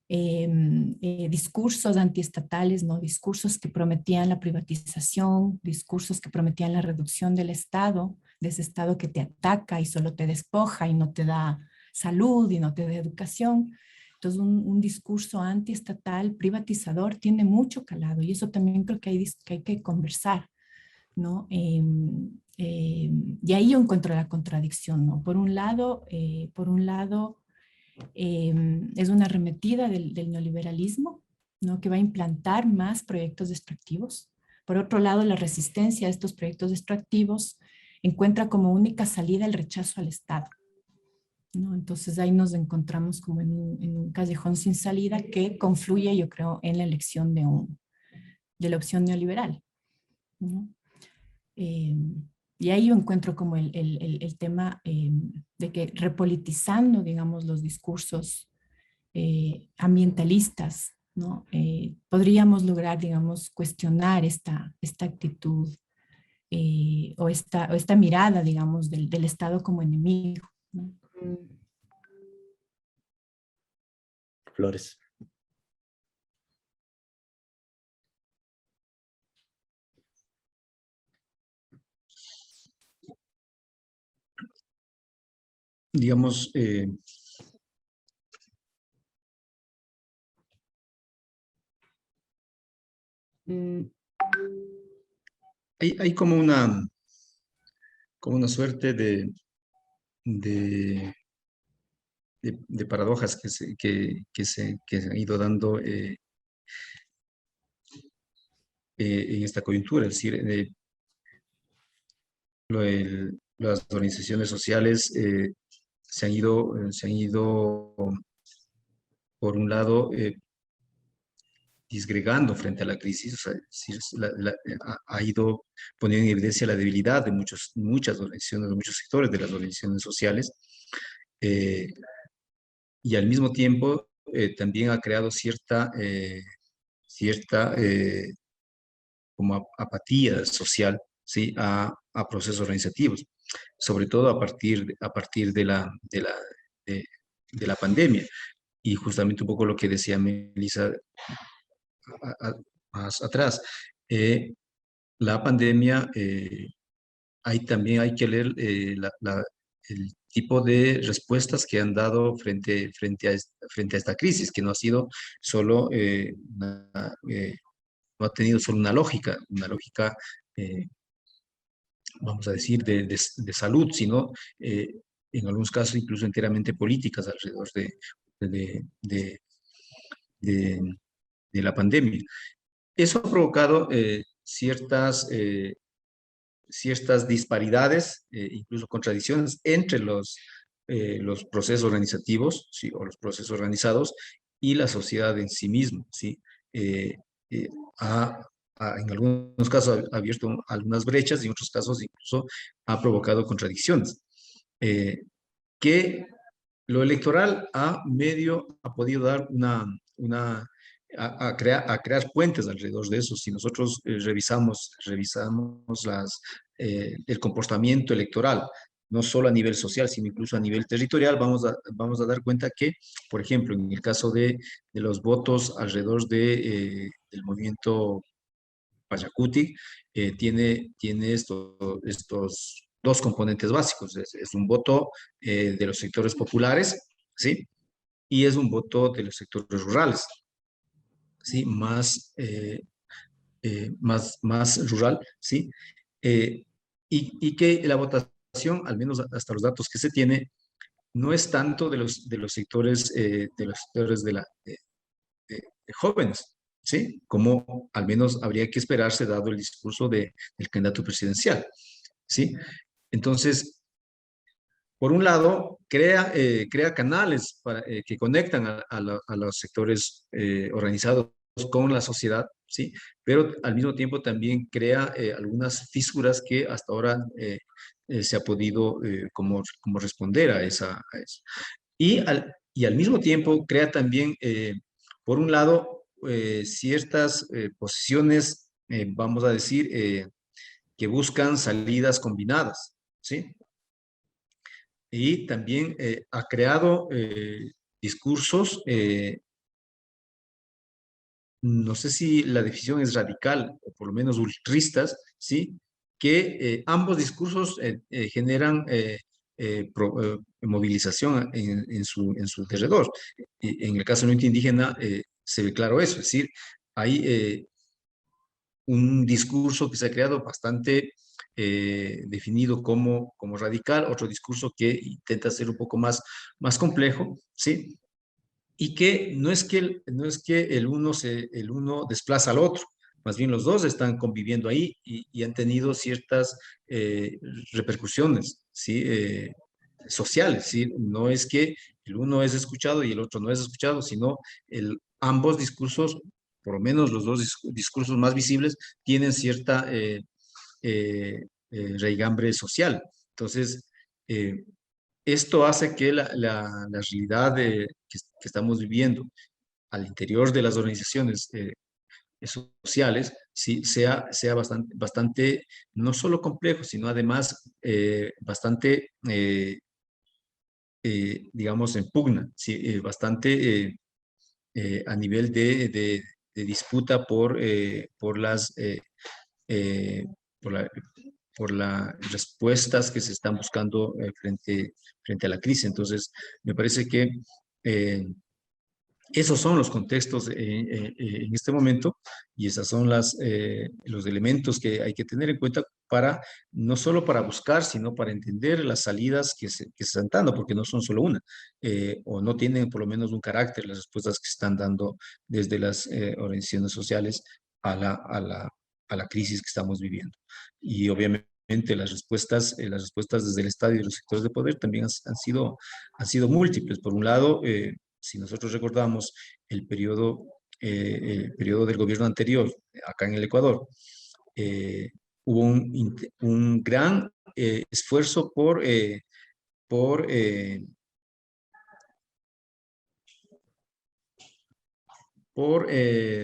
Discursos antiestatales, ¿no? Discursos que prometían la privatización, discursos que prometían la reducción del Estado, de ese Estado que te ataca y solo te despoja y no te da salud y no te da educación. Entonces, un discurso antiestatal, privatizador, tiene mucho calado y eso también creo que hay que conversar, ¿no? Y ahí yo encuentro la contradicción, ¿no? Por un lado, es una arremetida del neoliberalismo, ¿no? Que va a implantar más proyectos extractivos. Por otro lado, la resistencia a estos proyectos extractivos encuentra como única salida el rechazo al Estado, ¿no? Entonces ahí nos encontramos como en un callejón sin salida que confluye, yo creo, en la elección de la opción neoliberal, ¿no? Eh, y ahí yo encuentro como el tema de que repolitizando, digamos, los discursos ambientalistas, ¿no? Podríamos lograr, digamos, cuestionar esta actitud o esta mirada, digamos, del Estado como enemigo, ¿no? Flores. Digamos, Mm, hay como una suerte de, de paradojas que se han ido dando en esta coyuntura. Es decir, las organizaciones sociales se han ido, por un lado, disgregando frente a la crisis, o sea, es decir, ha ido poniendo en evidencia la debilidad de muchas organizaciones, de muchos sectores de las organizaciones sociales, eh, y al mismo tiempo también ha creado cierta como apatía social, ¿sí? A procesos organizativos, sobre todo a partir de, de la pandemia. Y justamente un poco lo que decía Melissa más atrás. La pandemia, ahí también hay que leer el tipo de respuestas que han dado frente a esta crisis, que no ha sido solo, no ha tenido solo una lógica, eh, vamos a decir, de salud, sino en algunos casos incluso enteramente políticas alrededor de, de, de, de la pandemia. Eso ha provocado ciertas disparidades, incluso contradicciones entre los procesos organizativos, ¿sí? O los procesos organizados y la sociedad en sí mismo, ¿sí? Eh, eh, ha, en algunos casos ha abierto algunas brechas y en otros casos incluso ha provocado contradicciones. Que lo electoral ha podido dar a crear puentes alrededor de eso. Si nosotros revisamos el comportamiento electoral, no solo a nivel social, sino incluso a nivel territorial, vamos a dar cuenta que, por ejemplo, en el caso de los votos alrededor del movimiento Pachacuti, tiene estos dos componentes básicos. Es un voto de los sectores populares, ¿sí? Y es un voto de los sectores rurales, ¿sí? Más rural, ¿sí? Eh, y que la votación, al menos hasta los datos que se tiene, no es tanto de los sectores de jóvenes, ¿sí? Como al menos habría que esperarse dado el discurso del candidato presidencial, ¿sí? Entonces, por un lado, crea canales que conectan a los sectores organizados con la sociedad, ¿sí? Pero al mismo tiempo también crea algunas fisuras que hasta ahora se ha podido como responder a eso. Y al mismo tiempo crea también, por un lado, ciertas posiciones, vamos a decir, que buscan salidas combinadas, ¿sí? Y también ha creado discursos, no sé si la definición es radical, o por lo menos ultristas, ¿sí? Que ambos discursos generan movilización en su derredor. En el caso del movimiento indígena se ve claro eso, es decir, hay un discurso que se ha creado bastante definido como radical, otro discurso que intenta ser un poco más complejo, ¿sí? Y que no es que el uno desplaza al otro, más bien los dos están conviviendo ahí y han tenido ciertas repercusiones, ¿sí? Sociales, ¿sí? No es que el uno es escuchado y el otro no es escuchado, sino ambos discursos, por lo menos los dos discursos más visibles, tienen cierta raigambre social. Entonces, eh, esto hace que la realidad que estamos viviendo al interior de las organizaciones sociales sí, sea bastante, no solo complejo, sino además bastante, digamos, en pugna, ¿sí? Bastante a nivel de disputa por las... eh, por la, por las respuestas que se están buscando frente a la crisis. Entonces, me parece que eh, esos son los contextos en este momento y esos son los elementos que hay que tener en cuenta para, no solo para buscar, sino para entender las salidas que se están dando, porque no son solo una, o no tienen por lo menos un carácter las respuestas que se están dando desde las organizaciones sociales a a la crisis que estamos viviendo. Y obviamente las respuestas desde el Estado y de los sectores de poder también han sido múltiples. Por un lado, si nosotros recordamos el periodo del gobierno anterior, acá en el Ecuador, eh, hubo un gran esfuerzo por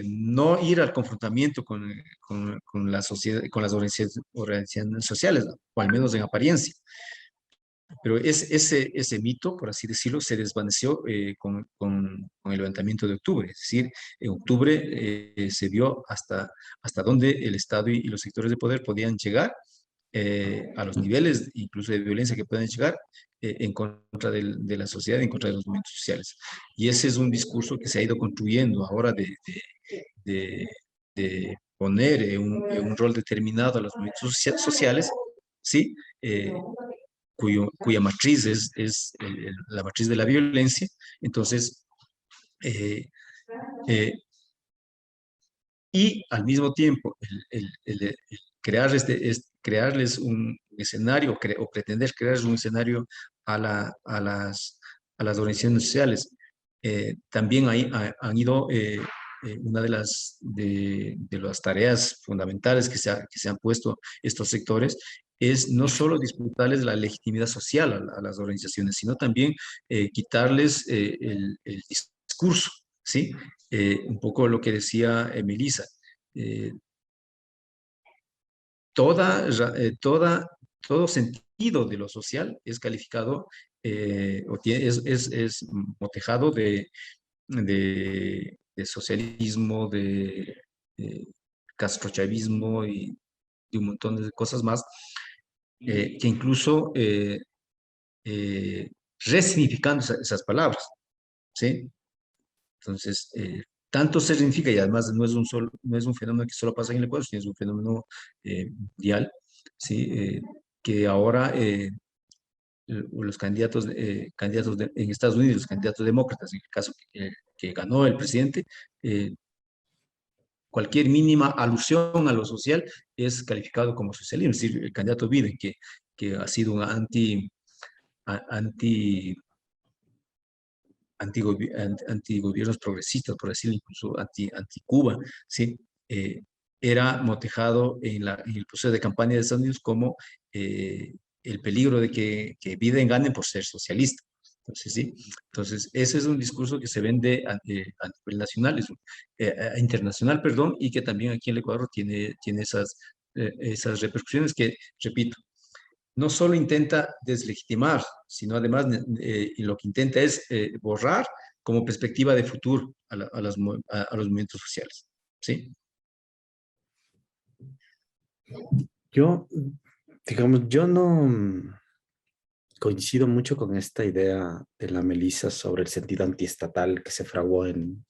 no ir al confrontamiento con la sociedad, con las organizaciones sociales, o al menos en apariencia. Pero ese mito, por así decirlo, se desvaneció con el levantamiento de octubre. Es decir, en octubre se vio hasta dónde el Estado y los sectores de poder podían llegar, a los niveles incluso de violencia que pueden llegar en contra de la sociedad, en contra de los movimientos sociales. Y ese es un discurso que se ha ido construyendo ahora de, de poner en un rol determinado a los movimientos sociales, ¿sí? Cuya matriz es la matriz de la violencia. Entonces, eh, eh, y al mismo tiempo, crearles un escenario o pretender crear un escenario a las organizaciones sociales. También han ido, una de las tareas fundamentales que se han puesto estos sectores es no solo disputarles la legitimidad social a las organizaciones, sino también quitarles el discurso, ¿sí? Un poco lo que decía Melissa. Eh, todo sentido de lo social es calificado es motejado de socialismo, de castrochavismo y de un montón de cosas más, que incluso resignificando esas palabras, ¿sí? Entonces, tanto se significa, y además no es un fenómeno que solo pasa en el Ecuador, sino es un fenómeno mundial, ¿sí? Que ahora los en Estados Unidos, los candidatos demócratas, en el caso que ganó el presidente, eh, cualquier mínima alusión a lo social es calificado como socialismo. Es decir, el candidato Biden, que ha sido un anti antigobiernos progresistas, por decirlo, incluso anti-Cuba, ¿sí? Era motejado en el proceso de campaña de Estados Unidos como el peligro de que Biden gane por ser socialista. Entonces, sí. Entonces, ese es un discurso que se vende a nivel nacional, internacional, perdón, y que también aquí en el Ecuador tiene esas repercusiones que, repito, no solo intenta deslegitimar, sino además y lo que intenta es borrar como perspectiva de futuro a los movimientos sociales. ¿Sí? Yo, digamos, yo no, coincido mucho con esta idea de la Melissa sobre el sentido antiestatal que se fraguó en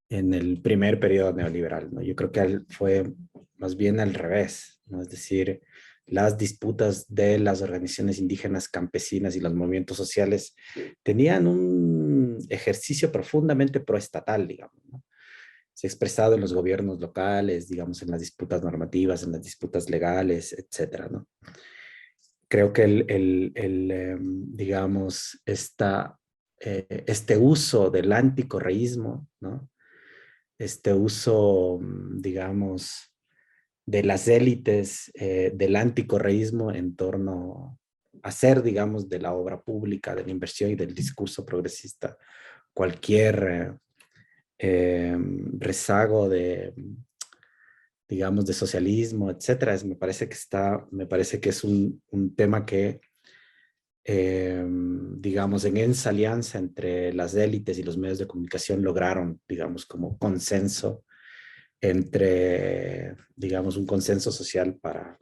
el primer periodo neoliberal, ¿no? Yo creo que fue más bien al revés, ¿no? Es decir, las disputas de las organizaciones indígenas, campesinas y los movimientos sociales tenían un ejercicio profundamente proestatal, digamos, ¿no? Se ha expresado en los gobiernos locales, digamos, en las disputas normativas, en las disputas legales, etcétera, ¿no? Creo que digamos, este uso del anticorreísmo, ¿no? Este uso, digamos, de las élites del anticorreísmo en torno a hacer, digamos, de la obra pública, de la inversión y del discurso progresista, cualquier rezago de, digamos, de socialismo, etcétera. Me parece que es un tema que, digamos, en esa alianza entre las élites y los medios de comunicación lograron, digamos, como consenso entre, digamos, un consenso social para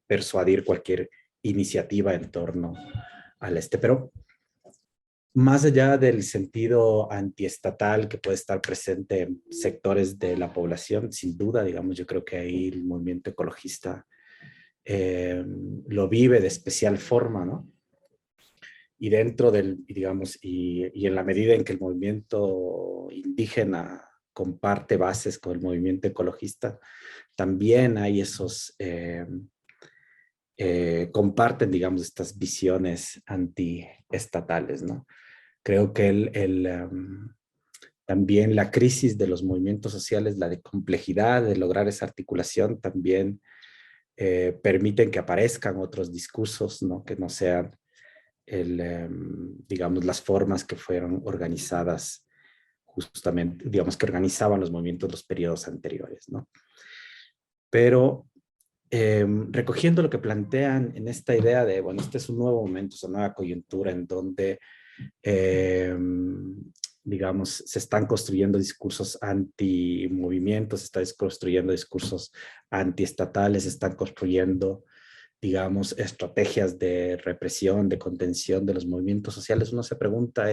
persuadir cualquier iniciativa en torno al este. Pero más allá del sentido antiestatal que puede estar presente en sectores de la población, sin duda, digamos, yo creo que ahí el movimiento ecologista lo vive de especial forma, ¿no? Y dentro del, digamos, y en la medida en que el movimiento indígena comparte bases con el movimiento ecologista, también hay esos, comparten, digamos, estas visiones antiestatales, ¿no? Creo que también la crisis de los movimientos sociales, la de complejidad de lograr esa articulación, también permiten que aparezcan otros discursos, ¿no? Que no sean, digamos, las formas que fueron organizadas justamente, digamos, que organizaban los movimientos los periodos anteriores, ¿no? Pero recogiendo lo que plantean en esta idea de, bueno, este es un nuevo momento, es una nueva coyuntura en donde, digamos, se están construyendo discursos anti-movimientos, se están construyendo discursos antiestatales, se están construyendo, digamos, estrategias de represión, de contención de los movimientos sociales. Uno se pregunta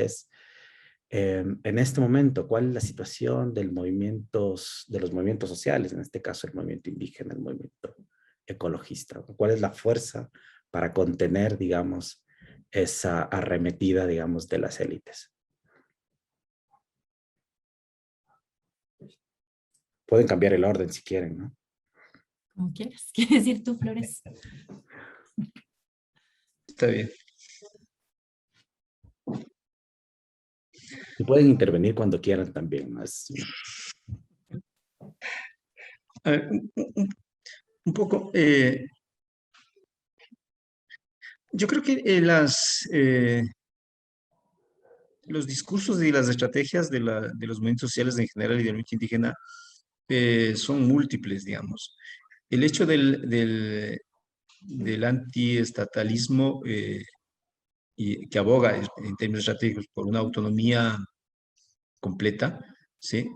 en este momento, ¿cuál es la situación de los movimientos sociales? En este caso, el movimiento indígena, el movimiento ecologista. ¿Cuál es la fuerza para contener, digamos, esa arremetida, digamos, de las élites? Pueden cambiar el orden si quieren, ¿no? Como quieras. ¿Quieres decir tú, Flores? Está bien. Y pueden intervenir cuando quieran también, ¿no? A ver, un poco, yo creo que los discursos y las estrategias de los movimientos sociales en general y del movimiento indígena son múltiples, digamos. El hecho del antiestatalismo y que aboga en términos estratégicos por una autonomía completa, ¿sí?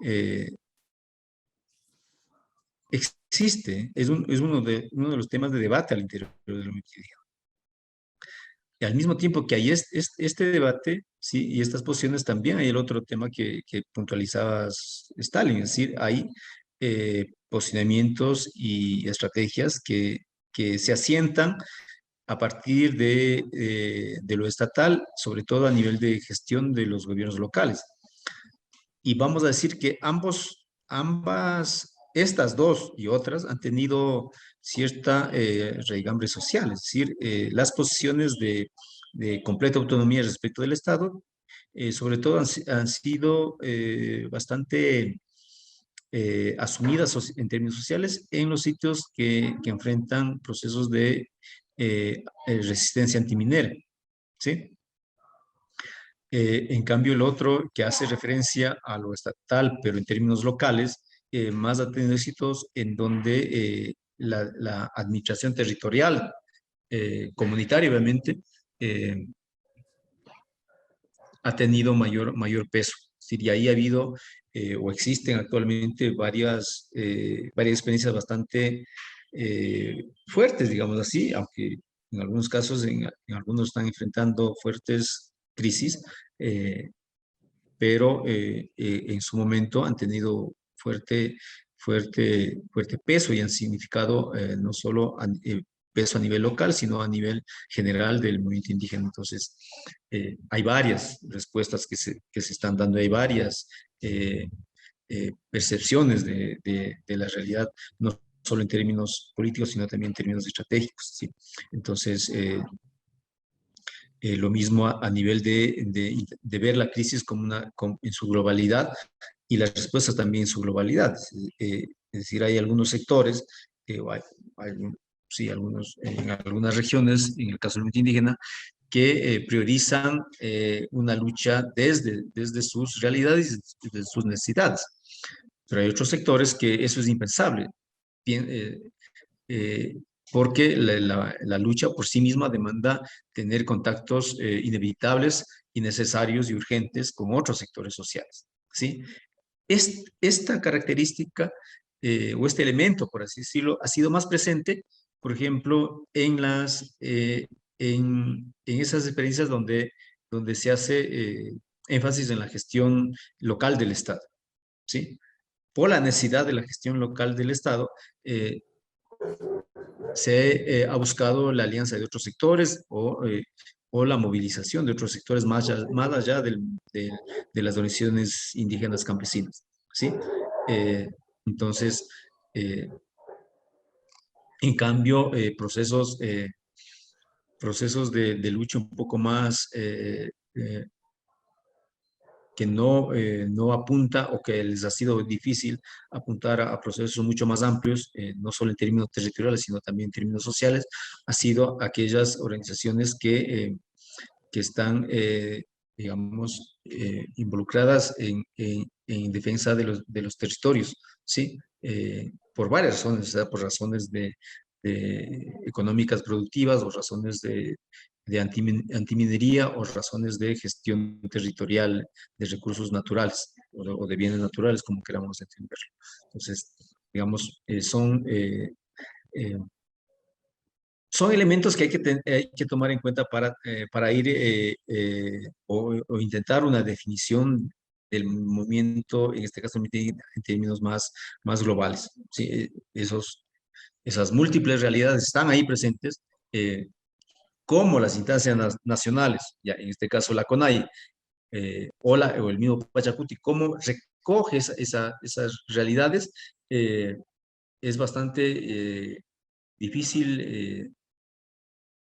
Existe, es uno de los temas de debate al interior del movimiento indígena. Y al mismo tiempo que hay este debate, ¿sí? Y estas posiciones, también hay el otro tema que puntualizabas, Stalin, es decir, hay posicionamientos y estrategias que se asientan a partir de lo estatal, sobre todo a nivel de gestión de los gobiernos locales. Y vamos a decir que estas dos y otras han tenido cierta raigambre social, es decir, las posiciones de completa autonomía respecto del Estado, sobre todo han sido bastante asumidas en términos sociales en los sitios que enfrentan procesos de resistencia antiminera, ¿sí? En cambio, el otro, que hace referencia a lo estatal, pero en términos locales, más ha tenido éxitos en donde la administración territorial, comunitaria, obviamente, ha tenido mayor peso. Es decir, y ahí ha habido o existen actualmente varias experiencias bastante fuertes, digamos así, aunque en algunos casos, en algunos están enfrentando fuertes crisis, pero en su momento han tenido fuerte peso y han significado no solo peso a nivel local, sino a nivel general del movimiento indígena. Entonces, hay varias respuestas que se están dando, hay varias percepciones de la realidad, no solo en términos políticos, sino también en términos estratégicos, ¿sí? Entonces, lo mismo a nivel de ver la crisis en su globalidad y las respuestas también en su globalidad. Es decir, hay algunos sectores, hay, sí, en algunas regiones, en el caso del movimiento indígena, que priorizan una lucha desde sus realidades y desde sus necesidades. Pero hay otros sectores que eso es impensable. Bien, eh, porque la lucha por sí misma demanda tener contactos inevitables y necesarios y urgentes con otros sectores sociales, ¿sí? Esta característica o este elemento, por así decirlo, ha sido más presente, por ejemplo, en esas experiencias donde se hace énfasis en la gestión local del Estado, ¿sí? Por la necesidad de la gestión local del Estado, se ha buscado la alianza de otros sectores o la movilización de otros sectores más allá de las organizaciones indígenas campesinas, ¿sí? Eh, entonces, eh, en cambio, procesos de lucha un poco más que no apunta o que les ha sido difícil apuntar a procesos mucho más amplios, no solo en términos territoriales, sino también en términos sociales, ha sido aquellas organizaciones que están, digamos, involucradas en defensa de los territorios, ¿sí? Por varias razones, ¿verdad? Por razones económicas productivas o razones de antiminería o razones de gestión territorial de recursos naturales o de bienes naturales, como queramos entenderlo. Entonces, digamos, eh, son elementos que hay que tomar en cuenta para ir o intentar una definición del movimiento, en este caso en términos más globales. ¿Sí? Esas múltiples realidades están ahí presentes, como las instancias nacionales, ya en este caso la CONAIE, o el mismo Pachacuti, cómo recoge esas realidades, es bastante difícil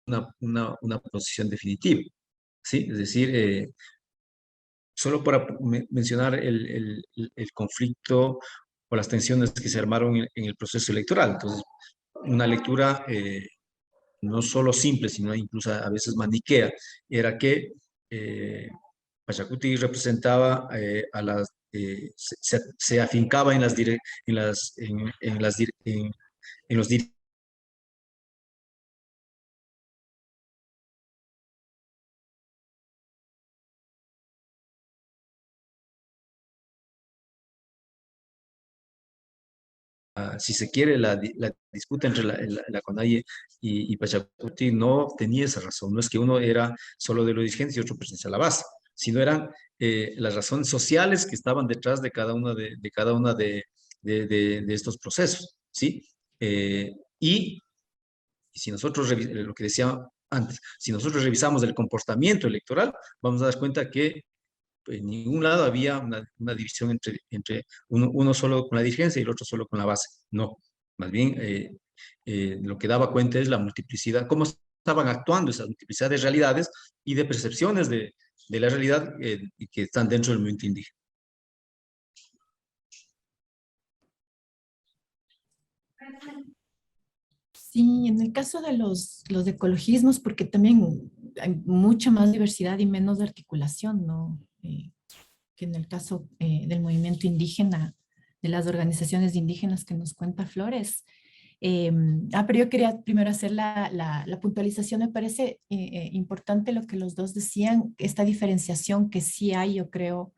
una posición definitiva, ¿sí? Es decir, solo para mencionar el conflicto o las tensiones que se armaron en el proceso electoral. Entonces, una lectura no solo simple, sino incluso a veces maniquea, era que Pachacuti representaba se afincaba en los si se quiere, la disputa entre la CONAIE y Pachacuti no tenía esa razón. No es que uno era solo de los dirigentes y otro pertenecía a la base, sino eran las razones sociales que estaban detrás de cada una de estos procesos, ¿sí? Y si nosotros, lo que decía antes, si nosotros revisamos el comportamiento electoral, vamos a dar cuenta que en ningún lado había una división entre uno solo con la dirigencia y el otro solo con la base. No, más bien lo que daba cuenta es la multiplicidad, cómo estaban actuando esas multiplicidad de realidades y de percepciones de la realidad que están dentro del movimiento indígena. Sí, en el caso de los ecologismos, porque también hay mucha más diversidad y menos articulación, ¿no? Que en el caso del movimiento indígena, de las organizaciones indígenas que nos cuenta Flores. Pero yo quería primero hacer la puntualización. Me parece importante lo que los dos decían, esta diferenciación que sí hay, yo creo,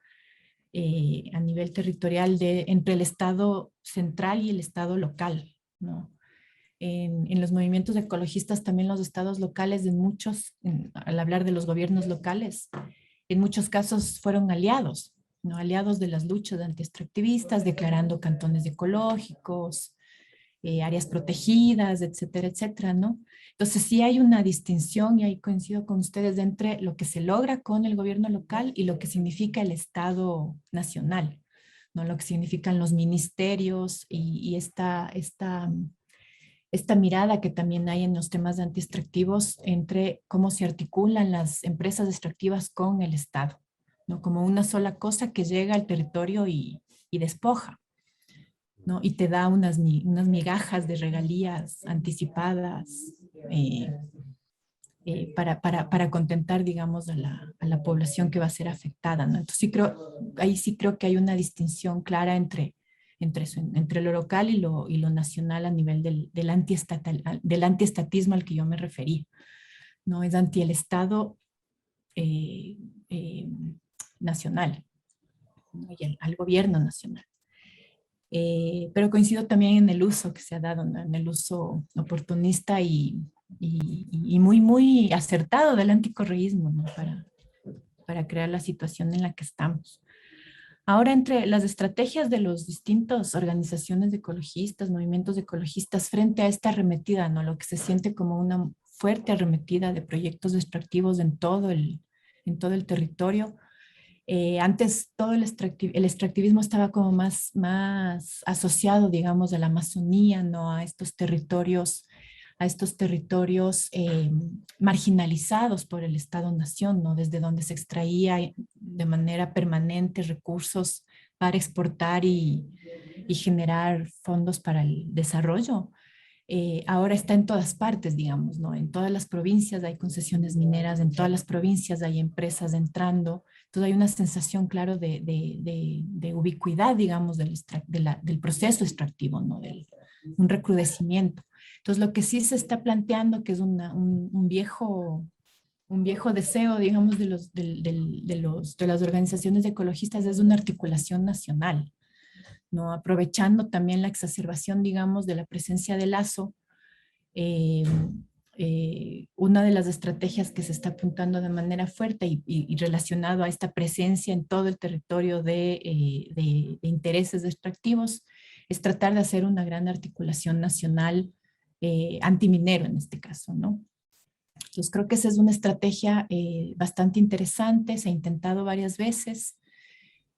a nivel territorial entre el Estado central y el Estado local, ¿no? en los movimientos ecologistas, también los estados locales, al hablar de los gobiernos locales, en muchos casos fueron aliados, ¿no? Aliados de las luchas anti-extractivistas, declarando cantones ecológicos, áreas protegidas, etcétera, etcétera, ¿no? Entonces sí hay una distinción, y ahí coincido con ustedes, entre lo que se logra con el gobierno local y lo que significa el Estado nacional, ¿no? Lo que significan los ministerios y esta mirada que también hay en los temas de antiextractivos entre cómo se articulan las empresas extractivas con el Estado, ¿no? Como una sola cosa que llega al territorio y despoja, ¿no? Y te da unas migajas de regalías anticipadas para contentar, digamos, a la población que va a ser afectada, ¿no? Entonces ahí sí creo que hay una distinción clara entre lo local y lo nacional a nivel del antiestatismo al que yo me referí, ¿no? Es anti el Estado eh, eh, nacional, ¿no? Y al gobierno nacional. Pero coincido también en el uso que se ha dado, ¿no? En el uso oportunista y muy, muy acertado del anticorreísmo, ¿no? Para crear la situación en la que estamos. Ahora, entre las estrategias de las distintas organizaciones ecologistas, movimientos ecologistas, frente a esta arremetida, ¿no? Lo que se siente como una fuerte arremetida de proyectos extractivos en todo el territorio. Antes todo el extractivismo estaba como más asociado, digamos, a la Amazonía, ¿no? A estos territorios marginalizados por el Estado-nación, ¿no? Desde donde se extraía de manera permanente recursos para exportar y generar fondos para el desarrollo. Ahora está en todas partes, digamos, ¿no? En todas las provincias hay concesiones mineras, en todas las provincias hay empresas entrando. Entonces hay una sensación, claro, de ubicuidad, digamos, del proceso extractivo, ¿no? Un recrudecimiento. Entonces lo que sí se está planteando, que es un viejo deseo, digamos, de las organizaciones ecologistas, es una articulación nacional, ¿no? Aprovechando también la exacerbación, digamos, de la presencia de Lazo. eh, una de las estrategias que se está apuntando de manera fuerte y relacionado a esta presencia en todo el territorio de intereses extractivos es tratar de hacer una gran articulación nacional antiminero en este caso, ¿no? Entonces creo que esa es una estrategia bastante interesante, se ha intentado varias veces.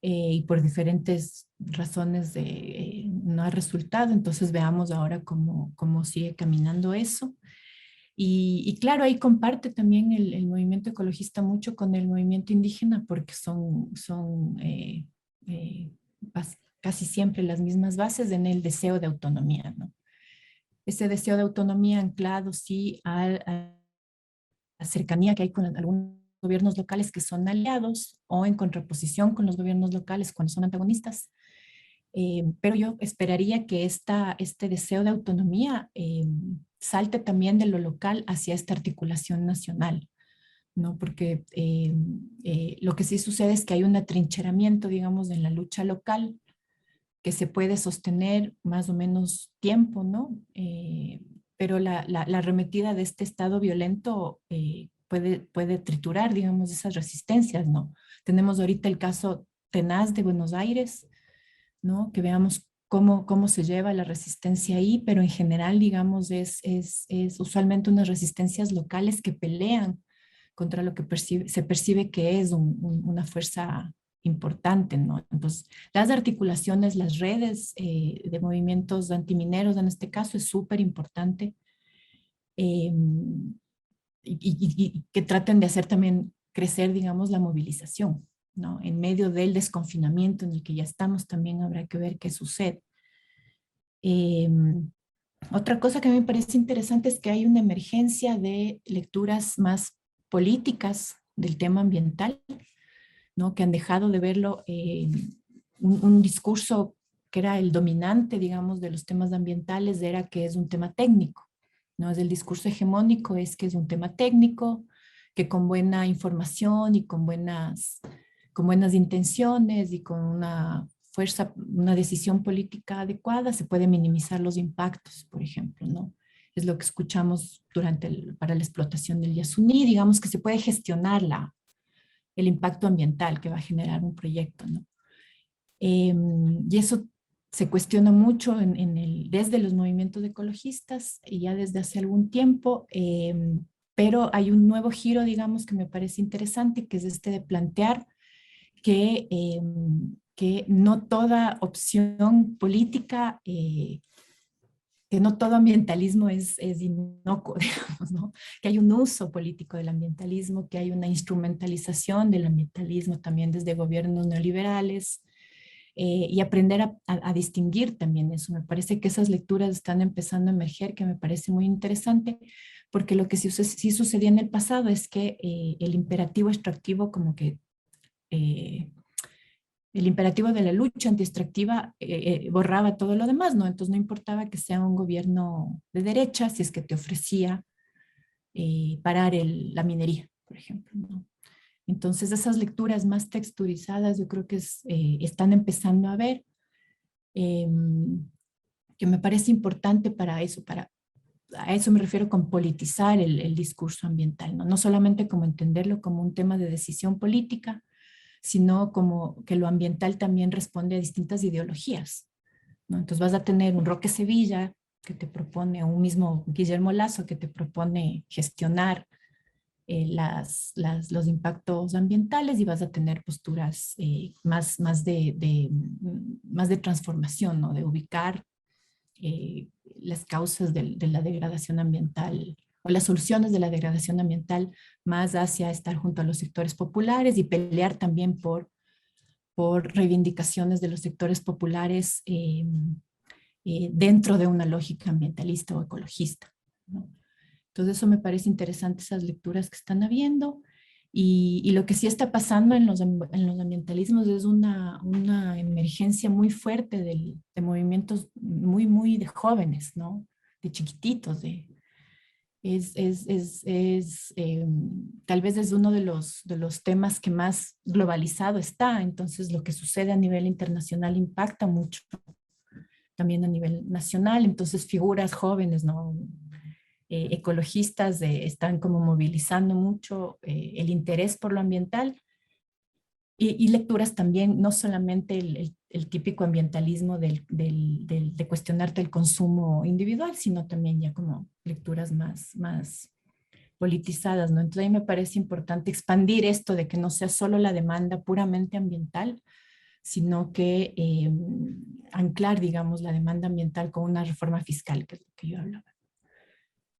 Y por diferentes razones no ha resultado. Entonces veamos ahora cómo sigue caminando eso. Y claro, ahí comparte también el movimiento ecologista mucho con el movimiento indígena porque son eh, casi siempre las mismas bases en el deseo de autonomía, ¿no? Ese deseo de autonomía anclado sí a la cercanía que hay con algunos gobiernos locales que son aliados o en contraposición con los gobiernos locales cuando son antagonistas. Pero yo esperaría que este deseo de autonomía salte también de lo local hacia esta articulación nacional, ¿no? Porque lo que sí sucede es que hay un atrincheramiento, digamos, en la lucha local que se puede sostener más o menos tiempo, ¿no? Pero la arremetida de este estado violento puede triturar, digamos, esas resistencias, ¿no? Tenemos ahorita el caso tenaz de Buenos Aires, ¿no? Que veamos cómo se lleva la resistencia ahí, pero en general, digamos, es usualmente unas resistencias locales que pelean contra lo que se percibe que es una fuerza importante, ¿no? Entonces, las articulaciones, las redes de movimientos antimineros en este caso es súper importante eh, y que traten de hacer también crecer, digamos, la movilización, ¿no? En medio del desconfinamiento en el que ya estamos, también habrá que ver qué sucede. Eh, Otra cosa que a mí me parece interesante es que hay una emergencia de lecturas más políticas del tema ambiental, ¿no? Que han dejado de verlo un discurso que era el dominante, digamos, de los temas ambientales, era que es un tema técnico, ¿no? Es el discurso hegemónico, es que es un tema técnico, que con buena información y con buenas intenciones y con una fuerza, una decisión política adecuada, se puede minimizar los impactos, por ejemplo, ¿no? es lo que escuchamos para la explotación del Yasuní, digamos que se puede gestionar el impacto ambiental que va a generar un proyecto, ¿no? Y eso se cuestiona mucho desde los movimientos ecologistas y ya desde hace algún tiempo, pero hay un nuevo giro, digamos, que me parece interesante, que es este de plantear que no toda opción política, que no todo ambientalismo es inocuo, digamos, ¿no? Que hay un uso político del ambientalismo, que hay una instrumentalización del ambientalismo también desde gobiernos neoliberales, y aprender a distinguir también eso. Me parece que esas lecturas están empezando a emerger, que me parece muy interesante, porque lo que sí sucedía en el pasado es que el imperativo extractivo como que el imperativo de la lucha anti-extractiva borraba todo lo demás, ¿no? Entonces no importaba que sea un gobierno de derecha, si es que te ofrecía parar la minería, por ejemplo, ¿no? Entonces esas lecturas más texturizadas yo creo que están empezando a ver, eh, que me parece importante para eso, a eso me refiero con politizar el discurso ambiental, ¿no? No solamente como entenderlo como un tema de decisión política, sino como que lo ambiental también responde a distintas ideologías, ¿no? Entonces vas a tener un Roque Sevilla que te propone, o un mismo Guillermo Lasso que te propone gestionar los impactos ambientales, y vas a tener posturas más de transformación, ¿no? De ubicar las causas de la degradación ambiental o las soluciones de la degradación ambiental más hacia estar junto a los sectores populares y pelear también por reivindicaciones de los sectores populares dentro de una lógica ambientalista o ecologista, ¿no? Entonces eso me parece interesante, esas lecturas que están habiendo. Y lo que sí está pasando en los ambientalismos es una emergencia muy fuerte de movimientos muy de jóvenes, ¿no? De chiquititos, tal vez es uno de los temas que más globalizado está. Entonces lo que sucede a nivel internacional impacta mucho también a nivel nacional. Entonces figuras jóvenes, ¿no? Ecologistas están como movilizando mucho el interés por lo ambiental, y lecturas también, no solamente el típico ambientalismo de cuestionarte el consumo individual, sino también ya como lecturas más politizadas, ¿no? Entonces a mí me parece importante expandir esto de que no sea solo la demanda puramente ambiental, sino que anclar, digamos, la demanda ambiental con una reforma fiscal, que es lo que yo hablaba.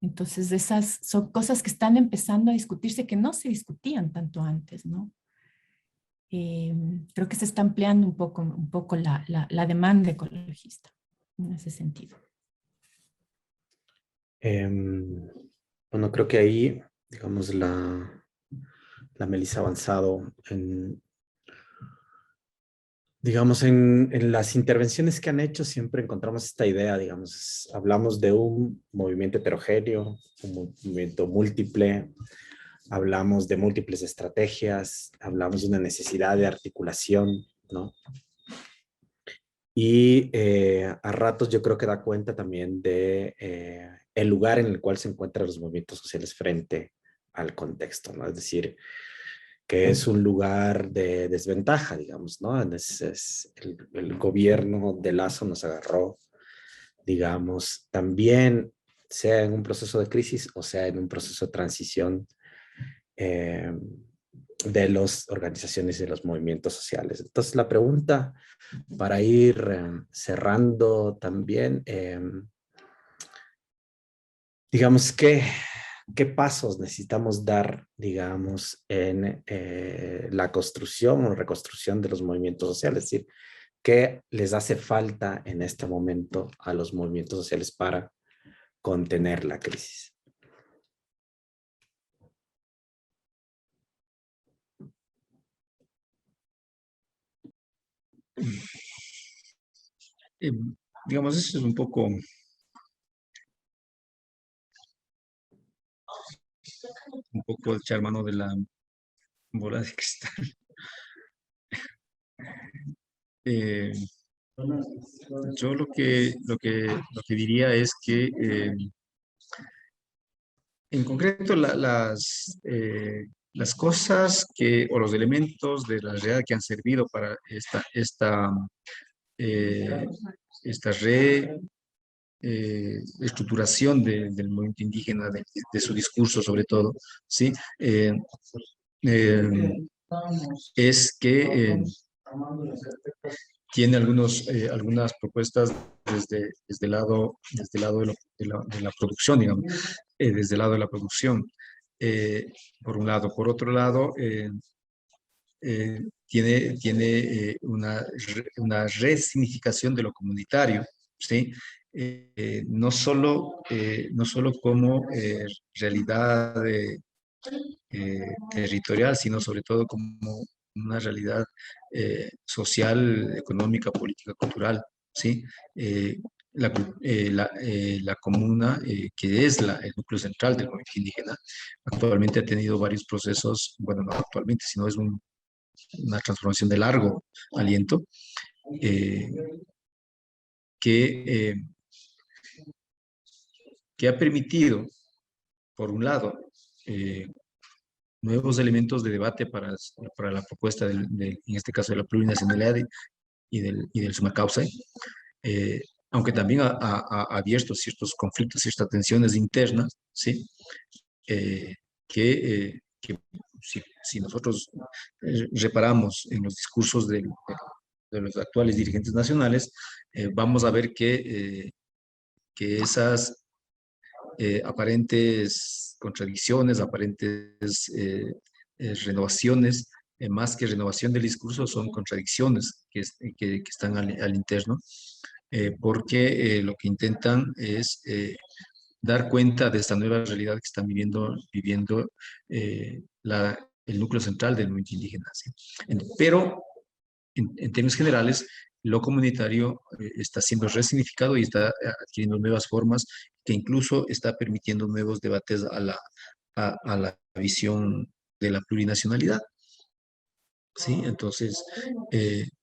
Entonces, esas son cosas que están empezando a discutirse, que no se discutían tanto antes, ¿no? Creo que se está ampliando un poco la demanda ecologista en ese sentido. Bueno, creo que ahí, digamos, la Melissa ha avanzado digamos, en las intervenciones que han hecho siempre encontramos esta idea, digamos, hablamos de un movimiento heterogéneo, un movimiento múltiple, hablamos de múltiples estrategias, hablamos de una necesidad de articulación, ¿no? Y a ratos yo creo que da cuenta también de el lugar en el cual se encuentran los movimientos sociales frente al contexto, ¿no? Es decir, que es un lugar de desventaja, digamos, ¿no? El gobierno de Lasso nos agarró, digamos, también sea en un proceso de crisis o sea en un proceso de transición eh, de las organizaciones y de los movimientos sociales. Entonces, la pregunta para ir cerrando también, digamos, ¿qué pasos necesitamos dar, digamos, en la construcción o reconstrucción de los movimientos sociales? Es decir, ¿qué les hace falta en este momento a los movimientos sociales para contener la crisis? Eh, digamos, eso es un poco echar mano de la bola de cristal. Eh, yo lo que diría es que en concreto, las cosas o los elementos de la realidad que han servido para eh, esta estructuración del movimiento indígena, de su discurso sobre todo, ¿sí? Eh, es que tiene algunas propuestas desde el lado de la producción, digamos, desde el lado de la producción, por un lado. Por otro lado, tiene una resignificación de lo comunitario, ¿sí? No solo como realidad territorial, sino sobre todo como una realidad social, económica, política, cultural, ¿sí? La comuna, que es el núcleo central del movimiento indígena, actualmente ha tenido varios procesos, bueno, no actualmente, sino es una transformación de largo aliento, eh, que, eh, que ha permitido, por un lado, nuevos elementos de debate para la propuesta, en este caso, de la plurinacionalidad y del summa causa, aunque también ha abierto ciertos conflictos, ciertas tensiones internas, ¿sí? Que si nosotros reparamos en los discursos de los actuales dirigentes nacionales, vamos a ver que esas aparentes contradicciones, aparentes renovaciones, más que renovación del discurso, son contradicciones que están al interno, porque lo que intentan es dar cuenta de esta nueva realidad que están viviendo el núcleo central del movimiento indígena, ¿sí? Pero, en términos generales, lo comunitario está siendo resignificado y está adquiriendo nuevas formas, que incluso está permitiendo nuevos debates a la visión de la plurinacionalidad, ¿sí? Entonces,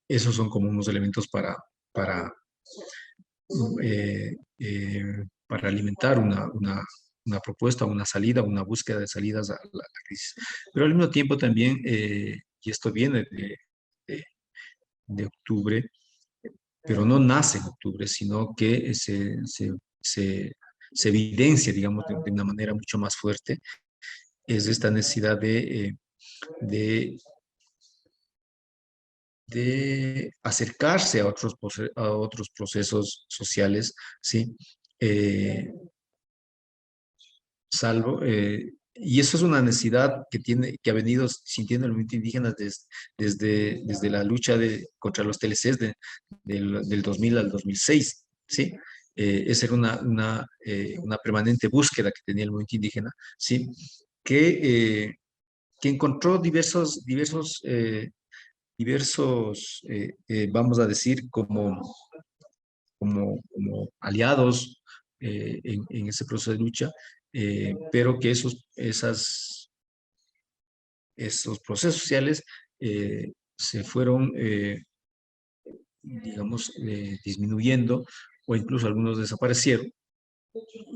esos son como unos elementos eh, eh, para alimentar una propuesta, una salida, una búsqueda de salidas a la crisis. Pero al mismo tiempo también, y esto viene de- de octubre, pero no nace en octubre, sino que se evidencia, digamos, de una manera mucho más fuerte, es esta necesidad de, de acercarse a otros procesos sociales, ¿sí? Eh, y eso es una necesidad que ha venido sintiendo el movimiento indígena desde la lucha contra los TLCs del 2000 al 2006, ¿sí? Esa era una permanente búsqueda que tenía el movimiento indígena, ¿sí? Que encontró vamos a decir, como aliados en ese proceso de lucha, pero que esos procesos sociales se fueron, digamos, disminuyendo, o incluso algunos desaparecieron.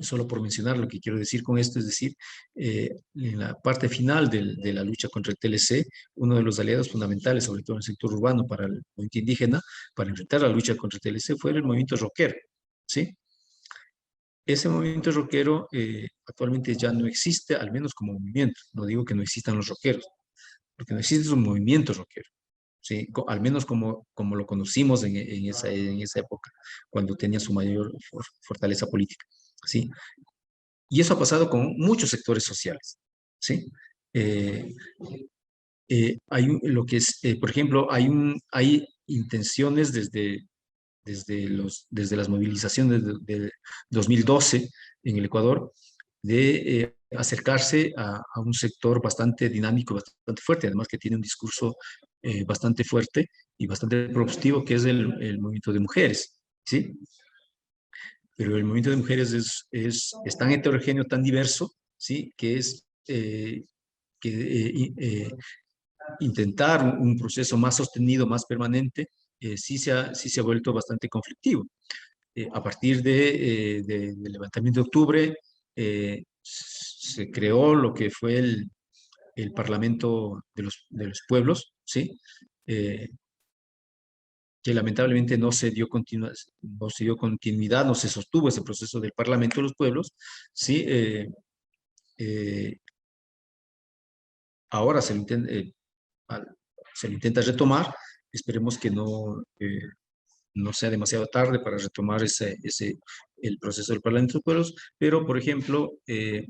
Solo por mencionar, lo que quiero decir con esto es decir, en la parte final de la lucha contra el TLC, uno de los aliados fundamentales, sobre todo en el sector urbano, para el movimiento indígena, para enfrentar la lucha contra el TLC, fue el movimiento rockero, ¿sí? Ese movimiento rockero actualmente ya no existe, al menos como movimiento. No digo que no existan los rockeros, porque no existe un movimiento rockero, ¿sí? Al menos como lo conocimos en esa época, cuando tenía su mayor fortaleza política, ¿sí? Y eso ha pasado con muchos sectores sociales, ¿sí? Eh, por ejemplo, hay intenciones desde las movilizaciones de 2012 en el Ecuador, de acercarse a un sector bastante dinámico, bastante fuerte, además que tiene un discurso bastante fuerte y bastante propositivo, que es el movimiento de mujeres, ¿sí? Pero el movimiento de mujeres es tan heterogéneo, tan diverso, ¿sí? Que intentar un proceso más sostenido, más permanente, sí se ha vuelto bastante conflictivo. A partir del levantamiento de octubre, se creó lo que fue el Parlamento de los Pueblos, ¿sí? Que lamentablemente no se dio continuidad, no se sostuvo ese proceso del Parlamento de los Pueblos, ¿sí? Eh, Ahora se lo intenta retomar, esperemos que no sea demasiado tarde para retomar el proceso del Parlamento de los Pueblos, pero, por ejemplo, de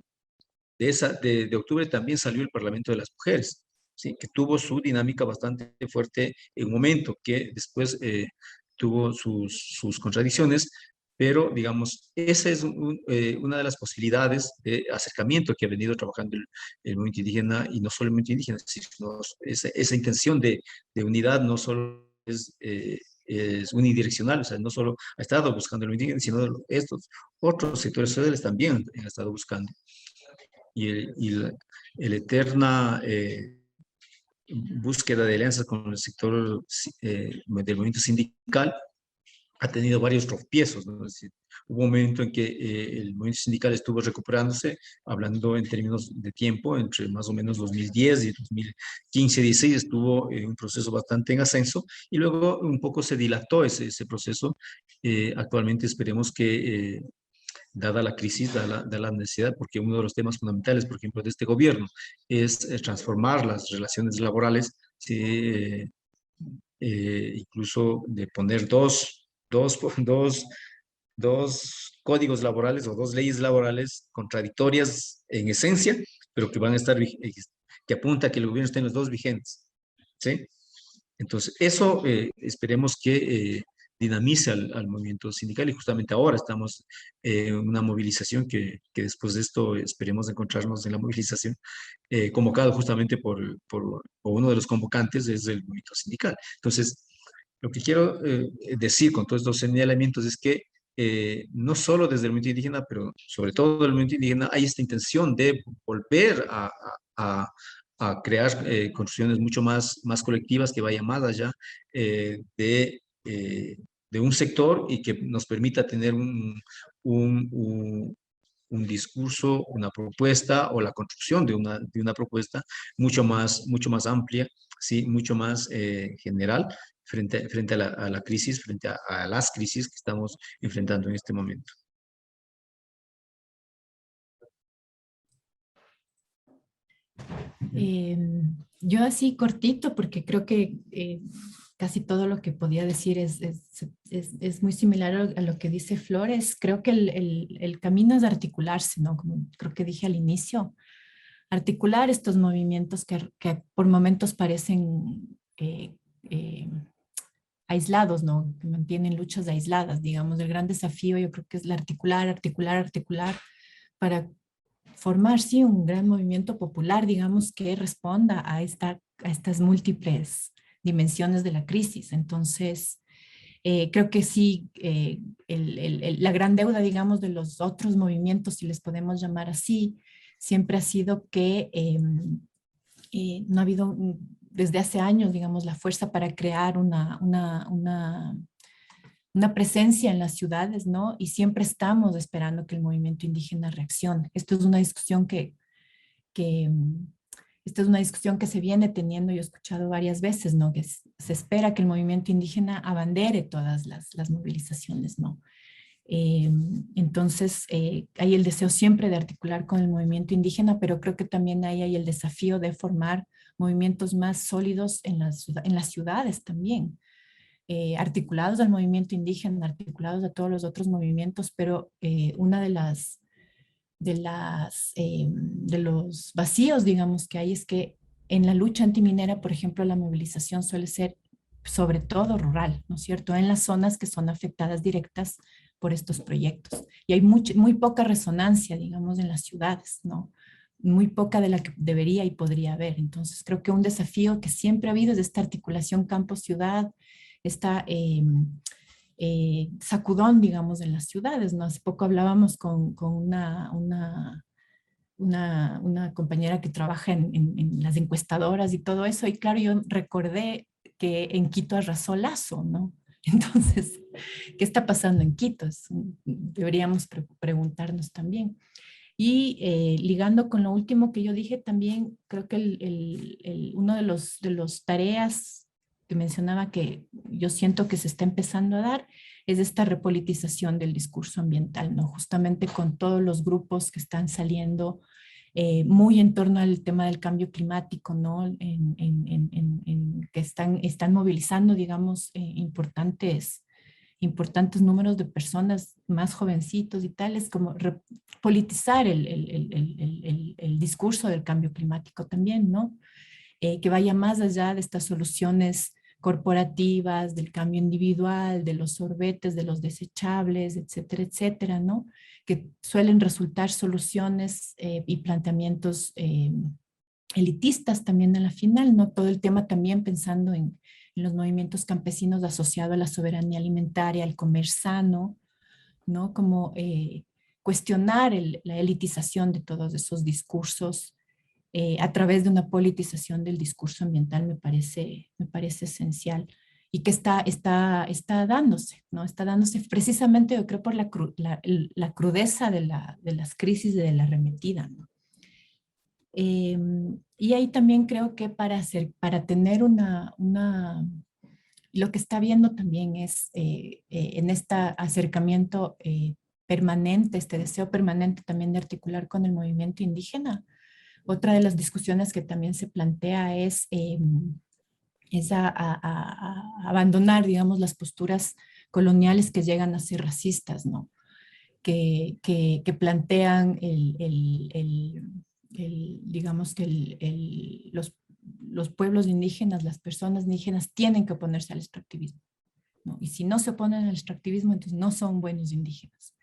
octubre también salió el Parlamento de las Mujeres, ¿sí? Que tuvo su dinámica bastante fuerte en un momento, que después tuvo sus contradicciones, pero digamos, esa es una de las posibilidades de acercamiento que ha venido trabajando el movimiento indígena, y no solo el movimiento indígena, sino esa intención de unidad no solo es unidireccional, o sea, no solo ha estado buscando el movimiento indígena, sino estos otros sectores sociales también han estado buscando. El eterna búsqueda de alianzas con el sector del movimiento sindical ha tenido varios tropiezos, ¿no? Es decir, hubo un momento en que el movimiento sindical estuvo recuperándose, hablando en términos de tiempo, entre más o menos 2010 y 2015-16 estuvo en un proceso bastante en ascenso, y luego un poco se dilató ese proceso. Actualmente esperemos que dada la crisis, dada la necesidad, porque uno de los temas fundamentales, por ejemplo, de este gobierno es transformar las relaciones laborales, ¿sí? Incluso de poner dos códigos laborales o dos leyes laborales contradictorias en esencia, pero que van a estar, que apunta a que el gobierno esté en los dos vigentes, ¿sí? Entonces, eso esperemos que dinamice al movimiento sindical, y justamente ahora estamos en una movilización que después de esto esperemos encontrarnos en la movilización, convocado justamente por uno de los convocantes es el movimiento sindical. Entonces, lo que quiero decir con todos estos señalamientos es que no solo desde el movimiento indígena, pero sobre todo del movimiento indígena, hay esta intención de volver a a crear construcciones mucho más colectivas, que vayan más allá eh, de, eh, de un sector, y que nos permita tener un, un, un discurso, una propuesta, o la construcción de una propuesta mucho más amplia, ¿sí? Mucho más general frente a la crisis, frente a las crisis que estamos enfrentando en este momento. Yo así cortito, porque creo que casi todo lo que podía decir es muy similar a lo que dice Flores. Creo que el camino es articularse, ¿no? Como creo que dije al inicio, articular estos movimientos que por momentos parecen aislados, ¿no? Que mantienen luchas aisladas, digamos. El gran desafío yo creo que es el articular para formar, sí, un gran movimiento popular, digamos, que responda a estas múltiples dimensiones de la crisis. Entonces, creo que sí, la gran deuda, digamos, de los otros movimientos, si les podemos llamar así, siempre ha sido que no ha habido desde hace años, digamos, la fuerza para crear una presencia en las ciudades, ¿no? Y siempre estamos esperando que el movimiento indígena reaccione. Esto es una discusión que esta es una discusión que se viene teniendo, yo he escuchado varias veces, ¿no? Que se espera que el movimiento indígena abandere todas las movilizaciones, ¿no? Entonces, hay el deseo siempre de articular con el movimiento indígena, pero creo que también hay el desafío de formar movimientos más sólidos en las ciudades también, articulados al movimiento indígena, articulados a todos los otros movimientos, pero una de los vacíos, digamos, que hay es que en la lucha antiminera, por ejemplo, la movilización suele ser sobre todo rural, ¿no es cierto? En las zonas que son afectadas directas por estos proyectos. Y hay muy poca resonancia, digamos, en las ciudades, ¿no? Muy poca de la que debería y podría haber. Entonces, creo que un desafío que siempre ha habido es esta articulación campo-ciudad, esta sacudón, digamos, en las ciudades, ¿no? Hace poco hablábamos con una compañera que trabaja en las encuestadoras y todo eso, y claro, yo recordé que en Quito arrasó Lazo, ¿no? Entonces, ¿qué está pasando en Quito? Deberíamos preguntarnos también. Y ligando con lo último que yo dije, también creo que uno de los tareas que mencionaba que yo siento que se está empezando a dar es esta repolitización del discurso ambiental, ¿no? Justamente con todos los grupos que están saliendo muy en torno al tema del cambio climático, ¿no? Que están movilizando, digamos, importantes números de personas más jovencitos y tales, como politizar el discurso del cambio climático también, ¿no? Que vaya más allá de estas soluciones corporativas, del cambio individual, de los sorbetes, de los desechables, etcétera, etcétera, ¿no? Que suelen resultar soluciones y planteamientos elitistas también a la final, ¿no? Todo el tema también pensando en los movimientos campesinos asociados a la soberanía alimentaria, al comer sano, ¿no? Como cuestionar la elitización de todos esos discursos a través de una politización del discurso ambiental me parece esencial y que está dándose, ¿no? Está dándose precisamente, yo creo, por la crudeza de las crisis de la arremetida, ¿no? Y ahí también creo que para tener lo que está viendo también es en este acercamiento permanente, este deseo permanente también de articular con el movimiento indígena. Otra de las discusiones que también se plantea es a abandonar, digamos, las posturas coloniales que llegan a ser racistas, ¿no? Que plantean digamos que los pueblos indígenas, las personas indígenas tienen que oponerse al extractivismo, ¿no? Y si no se oponen al extractivismo, entonces no son buenos indígenas.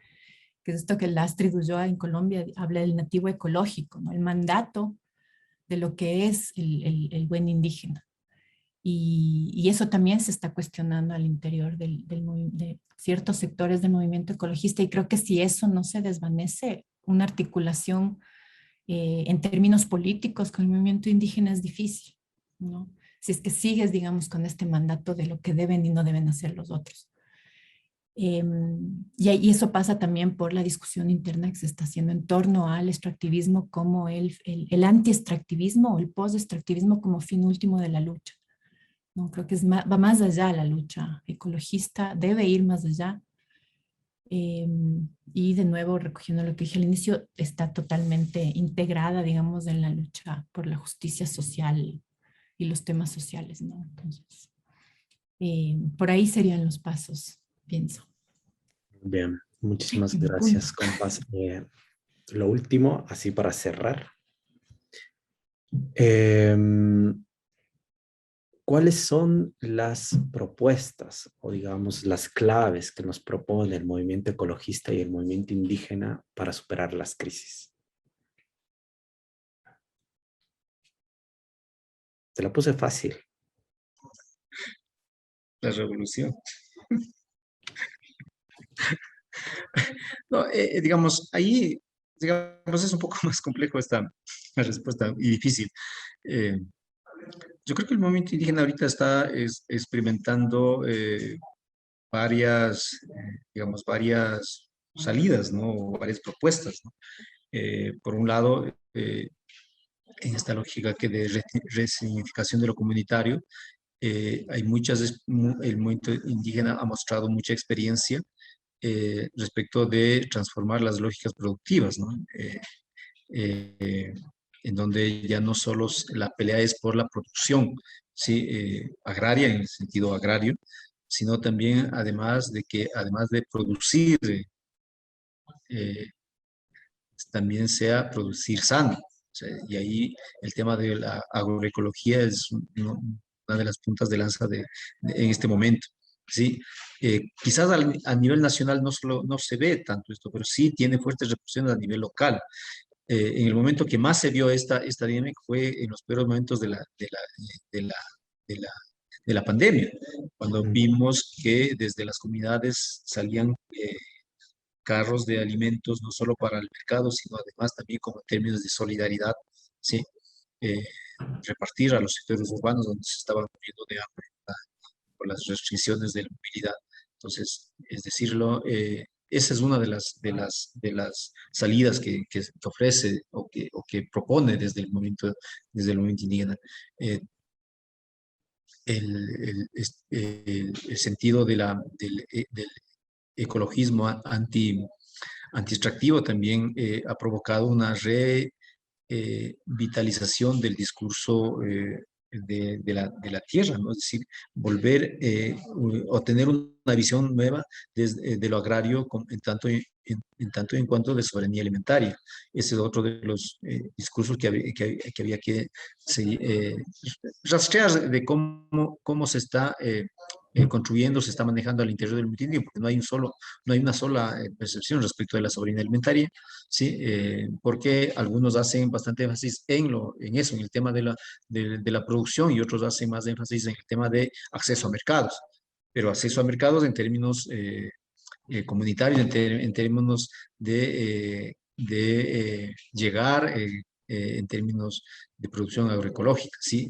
Que es esto que Astrid Ulloa en Colombia habla del nativo ecológico, ¿no? El mandato de lo que es el buen indígena. Y eso también se está cuestionando al interior de ciertos sectores del movimiento ecologista y creo que si eso no se desvanece, una articulación en términos políticos con el movimiento indígena es difícil, ¿no? Si es que sigues, digamos, con este mandato de lo que deben y no deben hacer los otros. Y eso pasa también por la discusión interna que se está haciendo en torno al extractivismo como el anti-extractivismo o el post-extractivismo como fin último de la lucha, ¿no? Creo que va más allá la lucha ecologista, debe ir más allá. Y de nuevo, recogiendo lo que dije al inicio, está totalmente integrada, digamos, en la lucha por la justicia social y los temas sociales, ¿no? Entonces, por ahí serían los pasos, pienso. Bien, muchísimas Mi punto. gracias, compas. Lo último, así para cerrar. ¿Cuáles son las propuestas o digamos las claves que nos propone el movimiento ecologista y el movimiento indígena para superar las crisis? Te la puse fácil. La revolución. No, digamos, ahí, digamos, es un poco más complejo esta respuesta y difícil. Eh, yo creo que el movimiento indígena ahorita está experimentando digamos, varias salidas, ¿no? O varias propuestas, ¿no? Por un lado, en esta lógica que de resignificación de lo comunitario, el movimiento indígena ha mostrado mucha experiencia respecto de transformar las lógicas productivas, ¿no? En donde ya no solo la pelea es por la producción, ¿sí? Agraria, en el sentido agrario, sino también además de producir, eh, también sea producir sano. O sea, y ahí el tema de la agroecología es una de las puntas de lanza en este momento. ¿Sí? Quizás a nivel nacional no se ve tanto esto, pero sí tiene fuertes repercusiones a nivel local. En el momento que más se vio esta dinámica fue en los peores momentos de la, de la, de la pandemia, cuando vimos que desde las comunidades salían carros de alimentos, no solo para el mercado, sino además también como en términos de solidaridad, ¿sí? Eh, repartir a los sectores urbanos donde se estaban muriendo de hambre por las restricciones de la movilidad. Entonces, es decirlo, esa es una de las salidas que ofrece o que propone desde el movimiento indígena. El sentido del ecologismo anti-extractivo también ha provocado una vitalización del discurso de la tierra, ¿no? Es decir, volver o tener una visión nueva de lo agrario en tanto y en cuanto de soberanía alimentaria. Ese es otro de los discursos que había que rastrear de cómo se está construyendo, se está manejando al interior del mundo, porque no hay una sola percepción respecto de la soberanía alimentaria, ¿sí? Porque algunos hacen bastante énfasis en eso, en el tema de la producción, y otros hacen más énfasis en el tema de acceso a mercados, pero acceso a mercados en términos comunitarios, en términos de llegar, en términos de producción agroecológica, ¿sí?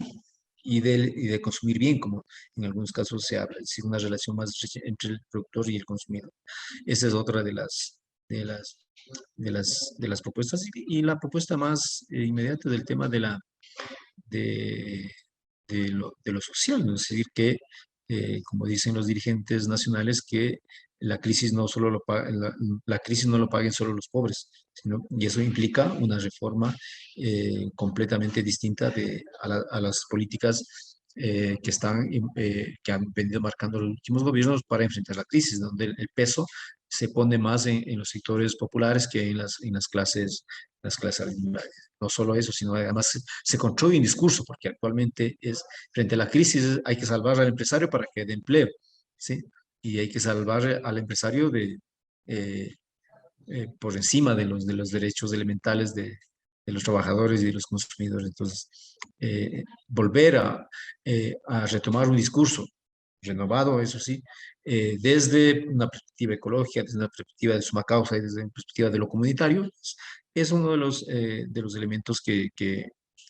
Y de consumir bien, como en algunos casos se habla, es decir, una relación más estrecha entre el productor y el consumidor. Esa es otra de las, de las propuestas, y la propuesta más inmediata del tema de, de lo social, ¿no? Es decir, que, como dicen los dirigentes nacionales, que la crisis no solo la crisis no lo paguen solo los pobres, y eso implica una reforma completamente distinta a las políticas que han venido marcando los últimos gobiernos para enfrentar la crisis, donde el peso se pone más en los sectores populares que en las clases administrativas. No solo eso, sino además se construye un discurso, porque actualmente frente a la crisis hay que salvar al empresario para que dé empleo, ¿sí? Y hay que salvar al empresario eh, por encima de los derechos elementales de los trabajadores y de los consumidores. Entonces, volver a retomar un discurso renovado, eso sí, desde una perspectiva ecológica, desde una perspectiva de suma causa y desde una perspectiva de lo comunitario, es uno de los elementos que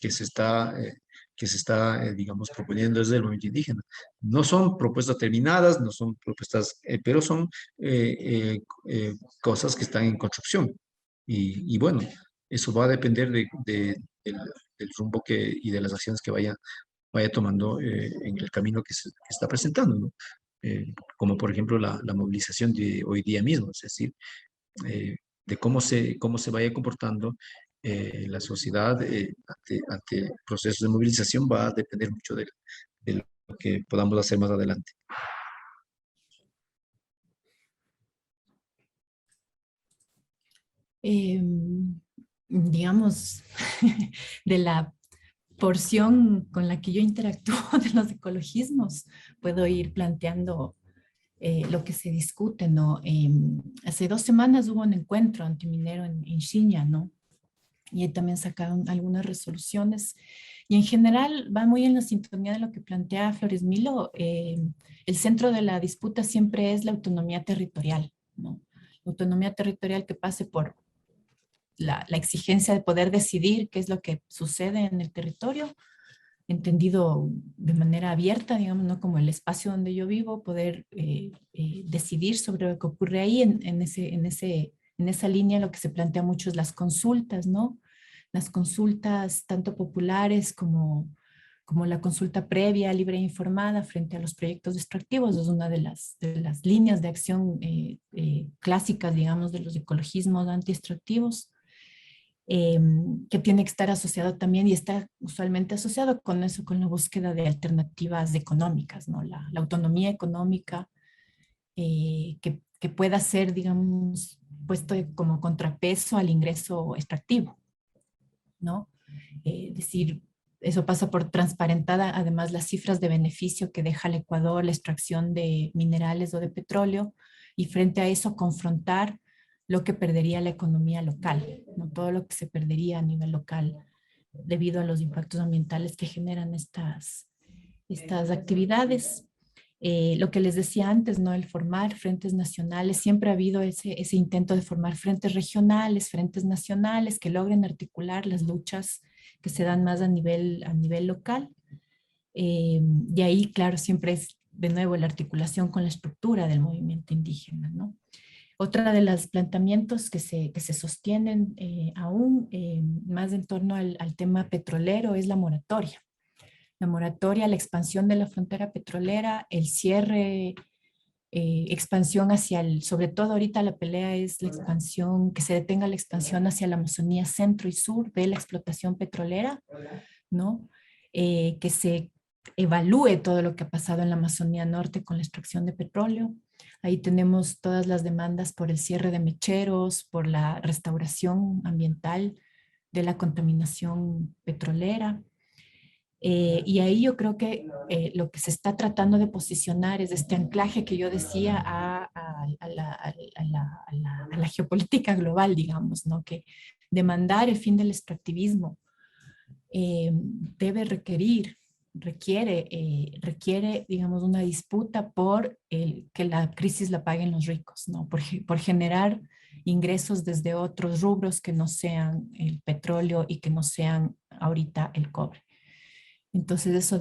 se está, digamos, proponiendo desde el movimiento indígena. No son propuestas terminadas, no son propuestas, pero son cosas que están en construcción. Y bueno, eso va a depender del rumbo y de las acciones que vaya tomando en el camino que está presentando, ¿no? Como por ejemplo la movilización de hoy día mismo, es decir, de cómo se vaya comportando la sociedad ante procesos de movilización, va a depender mucho de lo que podamos hacer más adelante. Digamos, de la porción con la que yo interactúo de los ecologismos, puedo ir planteando lo que se discute, ¿no? Hace 2 semanas hubo un encuentro antiminero en Xinya, ¿no? Y ahí también sacaron algunas resoluciones. Y en general va muy en la sintonía de lo que plantea Flores Milo. El centro de la disputa siempre es la autonomía territorial, ¿no? La autonomía territorial que pase por la exigencia de poder decidir qué es lo que sucede en el territorio, entendido de manera abierta, digamos, ¿no? Como el espacio donde yo vivo, poder decidir sobre lo que ocurre ahí. En esa línea lo que se plantea mucho es las consultas, ¿no? Las consultas tanto populares como la consulta previa, libre e informada frente a los proyectos extractivos. Es una de las líneas de acción clásicas, digamos, de los ecologismos anti-extractivos. Que tiene que estar asociado también y está usualmente asociado con eso, con la búsqueda de alternativas económicas, ¿no? La autonomía económica que pueda ser, digamos, puesto como contrapeso al ingreso extractivo, ¿no? Es decir, eso pasa por transparentar además las cifras de beneficio que deja el Ecuador la extracción de minerales o de petróleo, y frente a eso confrontar lo que perdería la economía local, ¿no? Todo lo que se perdería a nivel local debido a los impactos ambientales que generan estas actividades. Lo que les decía antes, ¿no? El formar frentes nacionales, siempre ha habido ese intento de formar frentes regionales, frentes nacionales que logren articular las luchas que se dan más a nivel local. Y ahí, claro, siempre es de nuevo la articulación con la estructura del movimiento indígena, ¿no? Otra de los planteamientos que se sostienen aún más en torno al tema petrolero es la moratoria. La moratoria, la expansión de la frontera petrolera, el cierre, expansión hacia sobre todo ahorita la pelea es la expansión, que se detenga la expansión hacia la Amazonía centro y sur de la explotación petrolera, ¿no? Que se evalúe todo lo que ha pasado en la Amazonía norte con la extracción de petróleo. Ahí tenemos todas las demandas por el cierre de mecheros, por la restauración ambiental de la contaminación petrolera. Y ahí yo creo que lo que se está tratando de posicionar es este anclaje que yo decía a la geopolítica global, digamos, ¿no? Que demandar el fin del extractivismo requiere, digamos, una disputa por que la crisis la paguen los ricos, ¿no? Por generar ingresos desde otros rubros que no sean el petróleo y que no sean ahorita el cobre. Entonces eso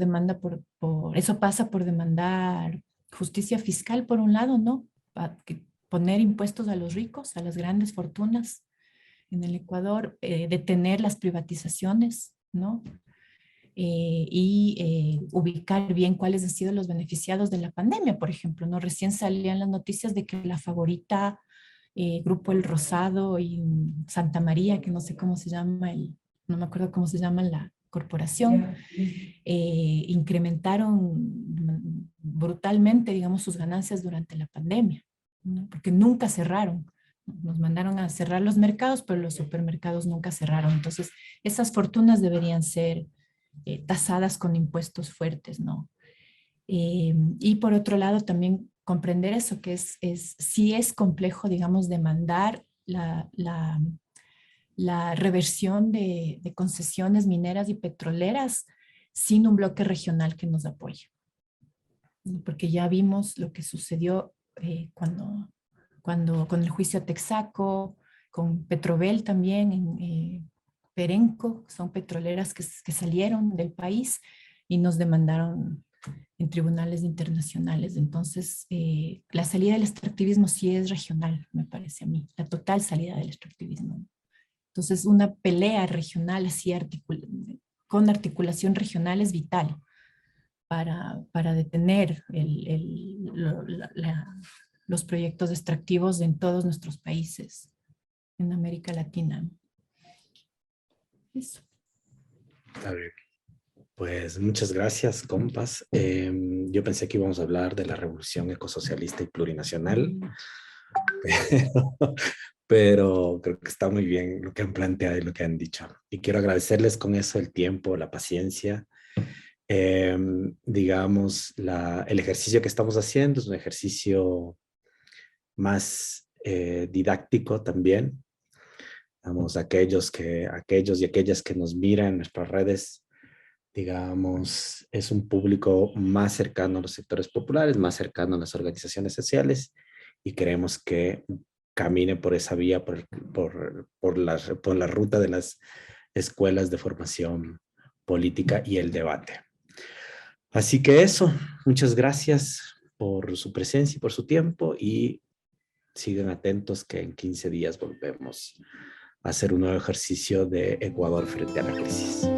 pasa por demandar justicia fiscal por un lado, ¿no? Poner impuestos a los ricos, a las grandes fortunas en el Ecuador, detener las privatizaciones, ¿no? Ubicar bien cuáles han sido los beneficiados de la pandemia, por ejemplo, ¿no? Recién salían las noticias de que la Favorita, Grupo El Rosado y Santa María, que no sé cómo se llama, no me acuerdo cómo se llama la corporación, incrementaron brutalmente, digamos, sus ganancias durante la pandemia, ¿no? Porque nunca cerraron. Nos mandaron a cerrar los mercados, pero los supermercados nunca cerraron. Entonces, esas fortunas deberían ser tasadas con impuestos fuertes, ¿no? Y por otro lado, también comprender eso, que sí es complejo, digamos, demandar la reversión de concesiones mineras y petroleras sin un bloque regional que nos apoye. Porque ya vimos lo que sucedió con el juicio a Texaco, con Petrobel también, en Perenco, son petroleras que salieron del país y nos demandaron en tribunales internacionales. Entonces, la salida del extractivismo sí es regional, me parece a mí, la total salida del extractivismo. Entonces, una pelea regional así con articulación regional es vital para detener los proyectos extractivos en todos nuestros países en América Latina. Eso. A ver, pues muchas gracias, compas. Yo pensé que íbamos a hablar de la revolución ecosocialista y plurinacional, pero creo que está muy bien lo que han planteado y lo que han dicho. Y quiero agradecerles con eso el tiempo, la paciencia. Digamos, el ejercicio que estamos haciendo es un ejercicio más didáctico también. Digamos, aquellos y aquellas que nos miran en nuestras redes, digamos, es un público más cercano a los sectores populares, más cercano a las organizaciones sociales, y queremos que camine por esa vía, por la ruta de las escuelas de formación política y el debate. Así que eso, muchas gracias por su presencia y por su tiempo, y sigan atentos que en 15 días volvemos a hacer un nuevo ejercicio de Ecuador frente a la crisis.